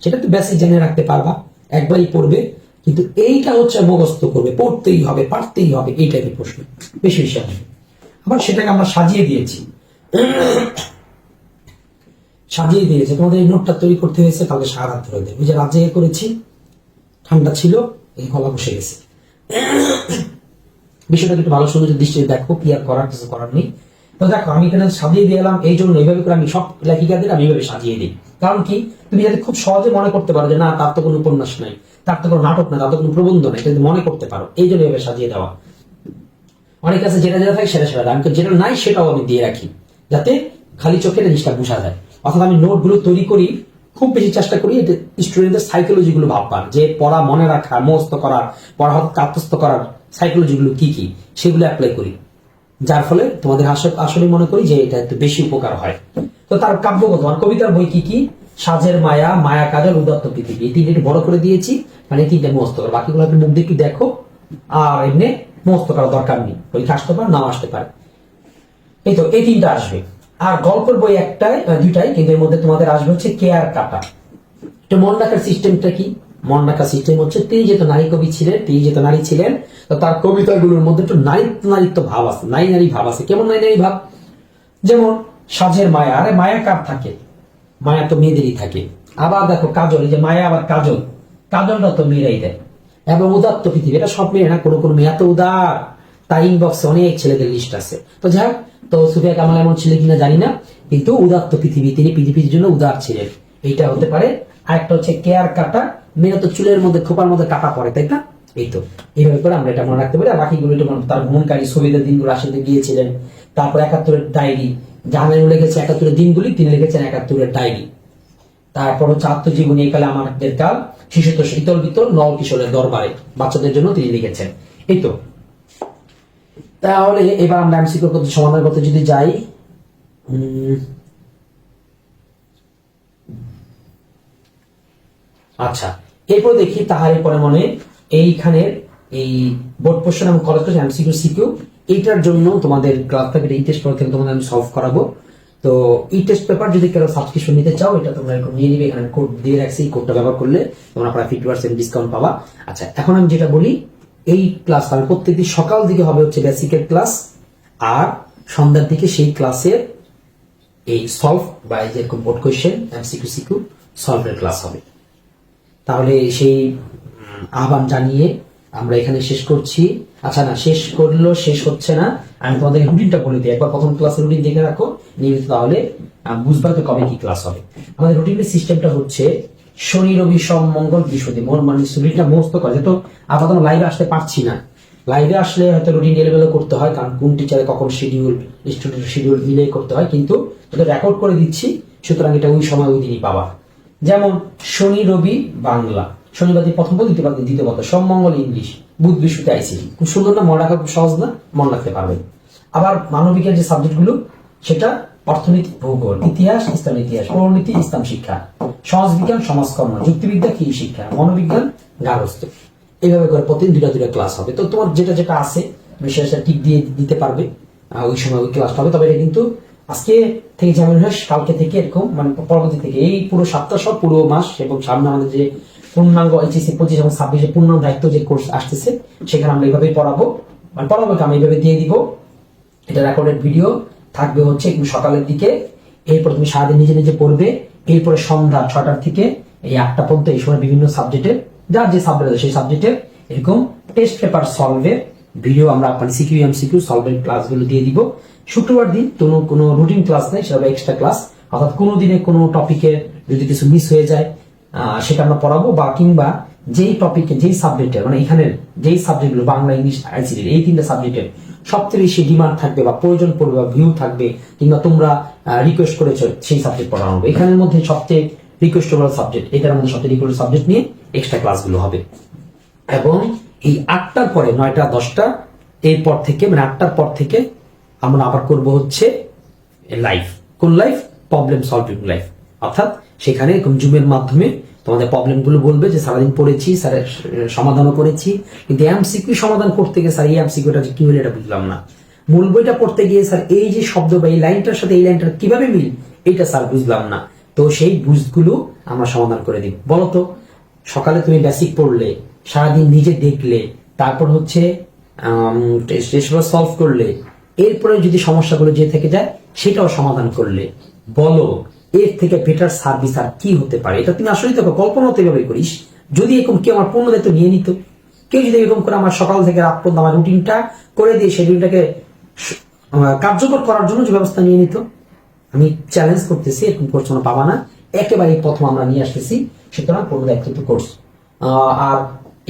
সেটা তো বেসিক জেনে রাখতে পারবা, একবারই পড়বে, কিন্তু এইটা হচ্ছে মুখস্থ করবে, পড়তেই হবে, পারতেই হবে, এই টাইপের প্রশ্ন বেশি বেশি আসবে। আবার সেটাকে আমরা সাজিয়ে দিয়েছি। তোমাদের এই নোটটা তৈরি করতে হয়েছে কালকে সারা রাত ধরে। ওই যে রাত জেগে করেছি, ঠান্ডা ছিল, এই গলা বসে গেছে। বিষয়টা একটু ভালো সুন্দর দৃষ্টিতে দেখো, কি আর করার কিছু করার নেই। তো দেখো আমি এখানে সাজিয়ে দিয়ে এলাম, এই জন্য এইভাবে করে আমি সব লেখিকাদের আমি এইভাবে সাজিয়ে দিই। কারণ কি? তুমি যাতে খুব সহজে মনে করতে পারো যে না তার তো কোনো উপন্যাস নাই, তার তো কোনো নাটক নাই, তার তো কোনো প্রবন্ধ নাই, এটা মনে করতে পারো, এই জন্য এইভাবে সাজিয়ে দেওয়া। অনেক কাছে যেটা যেটা থাকে সেটা আমি যেটা নাই সেটাও আমি দিয়ে রাখি, যাতে খালি চোখে জিনিসটা বোঝা যায়। অর্থাৎ আমি নোটগুলো তৈরি করি, খুব বেশি চেষ্টা করি স্টুডেন্টদের সাইকোলজি গুলো ভাববার, যে পড়া মনে রাখা, মুখস্থ করা, পড়া কাতস্থ করার সাইকোলজি গুলো কি কি সেগুলো অ্যাপ্লাই করি, যার ফলে তোমাদের আসলে মনে করি যে এটা একটু বেশি উপকার হয়। তো তার কাব্যগত আর কবিতার বই কি কি? সাজের মায়া, মায়া কাজল, উদাত্ত পৃথিবী, এই তিনটে বড় করে দিয়েছি, মানে এই তিনটে মুখস্থ করো। বাকিগুলো আপনি মুখ দিয়ে একটু দেখো, আর এমনি মুখস্থ করার দরকার নেই, পরীক্ষা আসতে পারে নাও আসতে পারে। এই তো এই তিনটা আসবে। আর গল্পের বই দুইটাই, কিন্তু এর মধ্যে তোমাদের আসবে হচ্ছে কেয়ার কাটা। তো মন রাখার সিস্টেমটা কি? মন রাখার সিস্টেম হচ্ছে তিনি যেহেতু নারী কবি ছিলেন, তিনি যেহেতু নারী ছিলেন, তো তার কবিতাগুলোর মধ্যে একটু নারীত্ব ভাব আছে, নারী ভাব আছে। কেমন নারী ভাব? যেমন সাজের মায়া, আরে মায়া কার থাকে? মায়া তো মেয়েদেরই থাকে। আবার দেখো কাজল, এই যে মায়া আবার কাজলটা তো মেয়েরাই দেয়। এবং উদাত্ত পৃথিবী, এটা সব মেয়ে না, কোনো মেয়ে এত উদার, তার ইনবক্সে অনেক ছেলেদের লিস্ট আছে। তো যাক, তো সুফিয়া কামাল এমন ছিল কিনা জানি না, কিন্তু উদাত্ত পৃথিবী, তিনি পৃথিবীর জন্য উদার ছিলেন, এইটা হতে পারে। আরেকটা হচ্ছে কেয়ার কাটা, মেয়ে তো চুলের মধ্যে খোপার মধ্যে কাটা পড়ে, তাই না? এই তো এইভাবে করে আমরা এটা মনে রাখতে পারি। আর বাকিগুলো এটা তার ভ্রমণকারী, শহীদের দিনগুলো আসতে গিয়েছিলেন। তারপর 71-এর ডায়েরি, জাহাঙ্গীর লিখেছে 71-এর দিনগুলি, তিনি লিখেছেন 71-এর ডায়েরি। তারপর হচ্ছে আত্মজীবনী, এই কালে আমাদের কাল, শিশুত শীতল বিতল, নল কিশোরের দরবারে, বাচ্চাদের জন্য তিনি লিখেছেন। এই তো, তাহলে এবার আমরা এমসিকিউ পদ্ধতি সমাধান করতে যদি যাই, আচ্ছা এরপর দেখি তাহার পরে মনে এইখানে এই বোর্ড কোশ্চেন এবং কলেজ কোশ্চেন এমসিকিউ সিকিউ, এইটার জন্য তোমাদের ক্লাস থেকে এই টেস্ট পেপার থেকে তোমাদের আমি সলভ করাবো। তো এই টেস্ট পেপার যদি কেউ সাবস্ক্রিপশন নিতে চাও, এটা তোমরা এরকম নিয়ে নিবে, এখানে কোড দিয়ে রাখছি, এই কোডটা ব্যবহার করলে তোমরা প্রায় 50% ডিসকাউন্ট পাবা। আচ্ছা এখন আমি যেটা বলি, এই ক্লাস আমি প্রত্যেকদিন সকাল দিকে হবে হচ্ছে বেসিকের ক্লাস, আর সন্ধ্যার দিকে সেই ক্লাসের এই সলভ বা এই যেরকম বোর্ড কোশ্চেন এমসিকিউ সিকিউ সলভের ক্লাস হবে। তাহলে সেই আহ্বান জানিয়ে আমরা এখানে শেষ করছি। আচ্ছা না, শেষ হচ্ছে না, আমি তোমাদের রুটিনটা বলে দিই। একবার প্রথম ক্লাসের রুটিন দেখে রাখো নিয়মিত, তাহলে বুঝবা তো কবে কি ক্লাস হবে। আমাদের রুটিনের সিস্টেমটা হচ্ছে শনি, রবি, সোম, মঙ্গল, বৃহস্পতি। মানে রুটিনটা মুখস্থ করে, যেহেতু আপাতত লাইভে আসতে পারছি না, লাইভে আসলে হয়তো রুটিন এলেবেলে করতে হয়, কারণ কোন টিচারে কখন শিডিউল, স্টুডেন্টের শিডিউল মিলে করতে হয়, কিন্তু ওটা রেকর্ড করে দিচ্ছি, সুতরাং এটা ওই সময় ওই দিনই পাবা। যেমন শনি, রবি বাংলা, শনিবার দিন প্রথম পদ, দ্বিতীয় পদ, সোম, মঙ্গল ইংলিশ, বুধ, বৃহস্পতি আইসিটি। খুব সুন্দর না? মনে রাখা খুব সহজ না? মনে রাখতে পারবেন। আবার মানবিকের যে সাবজেক্টগুলো, সেটা অর্থনীতি, ভূগোল, ইতিহাস, ইসলাম ইতিহাস, পরিণীতি, ইসলাম শিক্ষা, সমাজবিজ্ঞান, সমাজকর্ম, যুক্তিবিদ্যা, কৃষি শিক্ষা, মনোবিজ্ঞান, গার্হস্থ্য। এইভাবে করে প্রতিদিন দুটা ক্লাস হবে। তো তোমার যেটা আছে বিষয় টিপ দিয়ে দিতে পারবে, ওই সময় ওই ক্লাসটা হবে। তবে এটা কিন্তু আজকে থেকে যেমন হয়, কালকে থেকে এরকম, মানে পরবর্তী থেকে এই পুরো সপ্তাহ সব পুরো মাস, এবং সামনে আমাদের যে পূর্ণাঙ্গ এইচএসসি 25 এবং 26 পূর্ণ দায়িত্ব যে কোর্স আসতেছে, সেখানে আমরা এইভাবেই পড়াবো, আমি এইভাবে দিয়ে দিব। এটা রেকর্ডেড ভিডিও থাকবে হচ্ছে একটু সকালের দিকে। এরপর তুমি সারাদিন নিজে নিজে পড়বে, এরপরে সন্ধ্যা 6টা থেকে এই 8টা পর্যন্ত এই সময় বিভিন্ন সাবজেক্টের যার যে সাবজেক্ট আছে সেই সাবজেক্টের এরকম টেস্ট পেপার সলভের ভিডিও আমরা মানে সিকিউ এমসিকিউ সলভের ক্লাসগুলো দিয়ে দিব। শুক্রবার দিন কোনো রুটিন ক্লাস নেই, সেটা এক্সট্রা ক্লাস, অর্থাৎ কোনো দিনে কোনো টপিকের যদি কিছু মিস হয়ে যায় সেটা আমরা পড়াবো, বা কিংবা যেই টপিকে যেই সাবজেক্টের মানে এখানের যেই সাবজেক্টগুলো বাংলা ইংলিশ আইসিটি এই 3টা সাবজেক্টের সবচেয়ে বেশি ডিমান্ড থাকবে বা প্রয়োজন পড়বে বা ভিউ থাকবে কিংবা তোমরা রিকোয়েস্ট করেছো সেই সাবজেক্ট পড়ানো হবে। এখানের মধ্যে সবচেয়ে রিকোয়েস্টেবল সাবজেক্ট, এটার মধ্যে সবচেয়ে রিকোয়েস্ট সাবজেক্ট নিয়ে এক্সট্রা ক্লাসগুলো হবে। এবং এই 8টার পরে 9টা 10টা এরপর থেকে মানে 8টার পর থেকে আমরা আবার করব হচ্ছে লাইভ। কোন লাইভ? Problem solving live. অর্থাৎ সেখানে এরকম জুমের মাধ্যমে তোমাদের প্রবলেমগুলো বলবে যে সারাদিন পড়েছি স্যার, সমাধানও করেছি, কিন্তু এমসিকিউ সমাধান করতে গিয়ে স্যার এই এমসিকিউটা কি হলো এটা বুঝলাম না, মূল বইটা পড়তে গিয়ে স্যার এই যে শব্দ বা এই লাইনটার সাথে এই লাইনটার কিভাবে মিল এটা স্যার বুঝলাম না। তো সেই বুঝগুলো আমরা সমাধান করে দিব। বলতো সকালে তুমি বেসিক পড়লে, সারাদিন নিজে দেখলে, তারপর হচ্ছে টেস্টগুলো সলভ করলে, এরপরে যদি সমস্যাগুলো যে থেকে যায় সেটাও সমাধান করলে, বলো এর থেকে বেটার সার্ভিস আর কি হতে পারে? এটা তুমি আসলে তো কল্পনা হতে ভাবে করিস যদি এরকম কেউ আমার পূর্ণ দায়িত্ব নিয়ে নিত, কেউ যদি এরকম করে আমার সকাল থেকে রাত পর্যন্ত আমার রুটিনটা করে দিয়ে শিডিউলটাকে কার্যকর করার জন্য যে ব্যবস্থা নিয়ে নিত। আমি চ্যালেঞ্জ করতেছি, এরকম করছো না, পাবা না, একেবারে প্রথম আমরা নিয়ে আসতেছি। সুতরাং পূর্ণ দায়িত্ব কোর্স। আর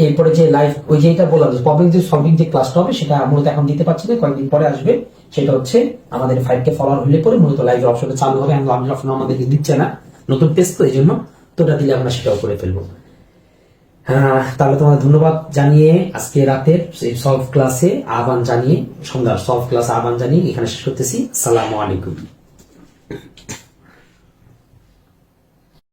এরপরে যে লাইভ ওই যে এটা বললাম প্রবলেম সলভিং যে ক্লাসটা হবে সেটা মূলত এখন দিতে পারছি না, কয়েকদিন পরে আসবে। সেটা হচ্ছে আমাদের 5K ফলোয়ার হলে পরে মূলত লাইভ অপশনটা চালু হবে। লাইভ অপশন আমাদেরকে দিচ্ছে না, নতুন টেস্ট তো এই জন্য, তো ওটা দিলে আমরা সেটাও করে ফেলবো। তাহলে তোমাদের ধন্যবাদ জানিয়ে আজকে রাতের সলভ ক্লাসে আহ্বান জানিয়ে, সন্ধ্যার সলভ ক্লাসে আহ্বান জানিয়ে এখানে শেষ করতেছি। আসসালামু আলাইকুম।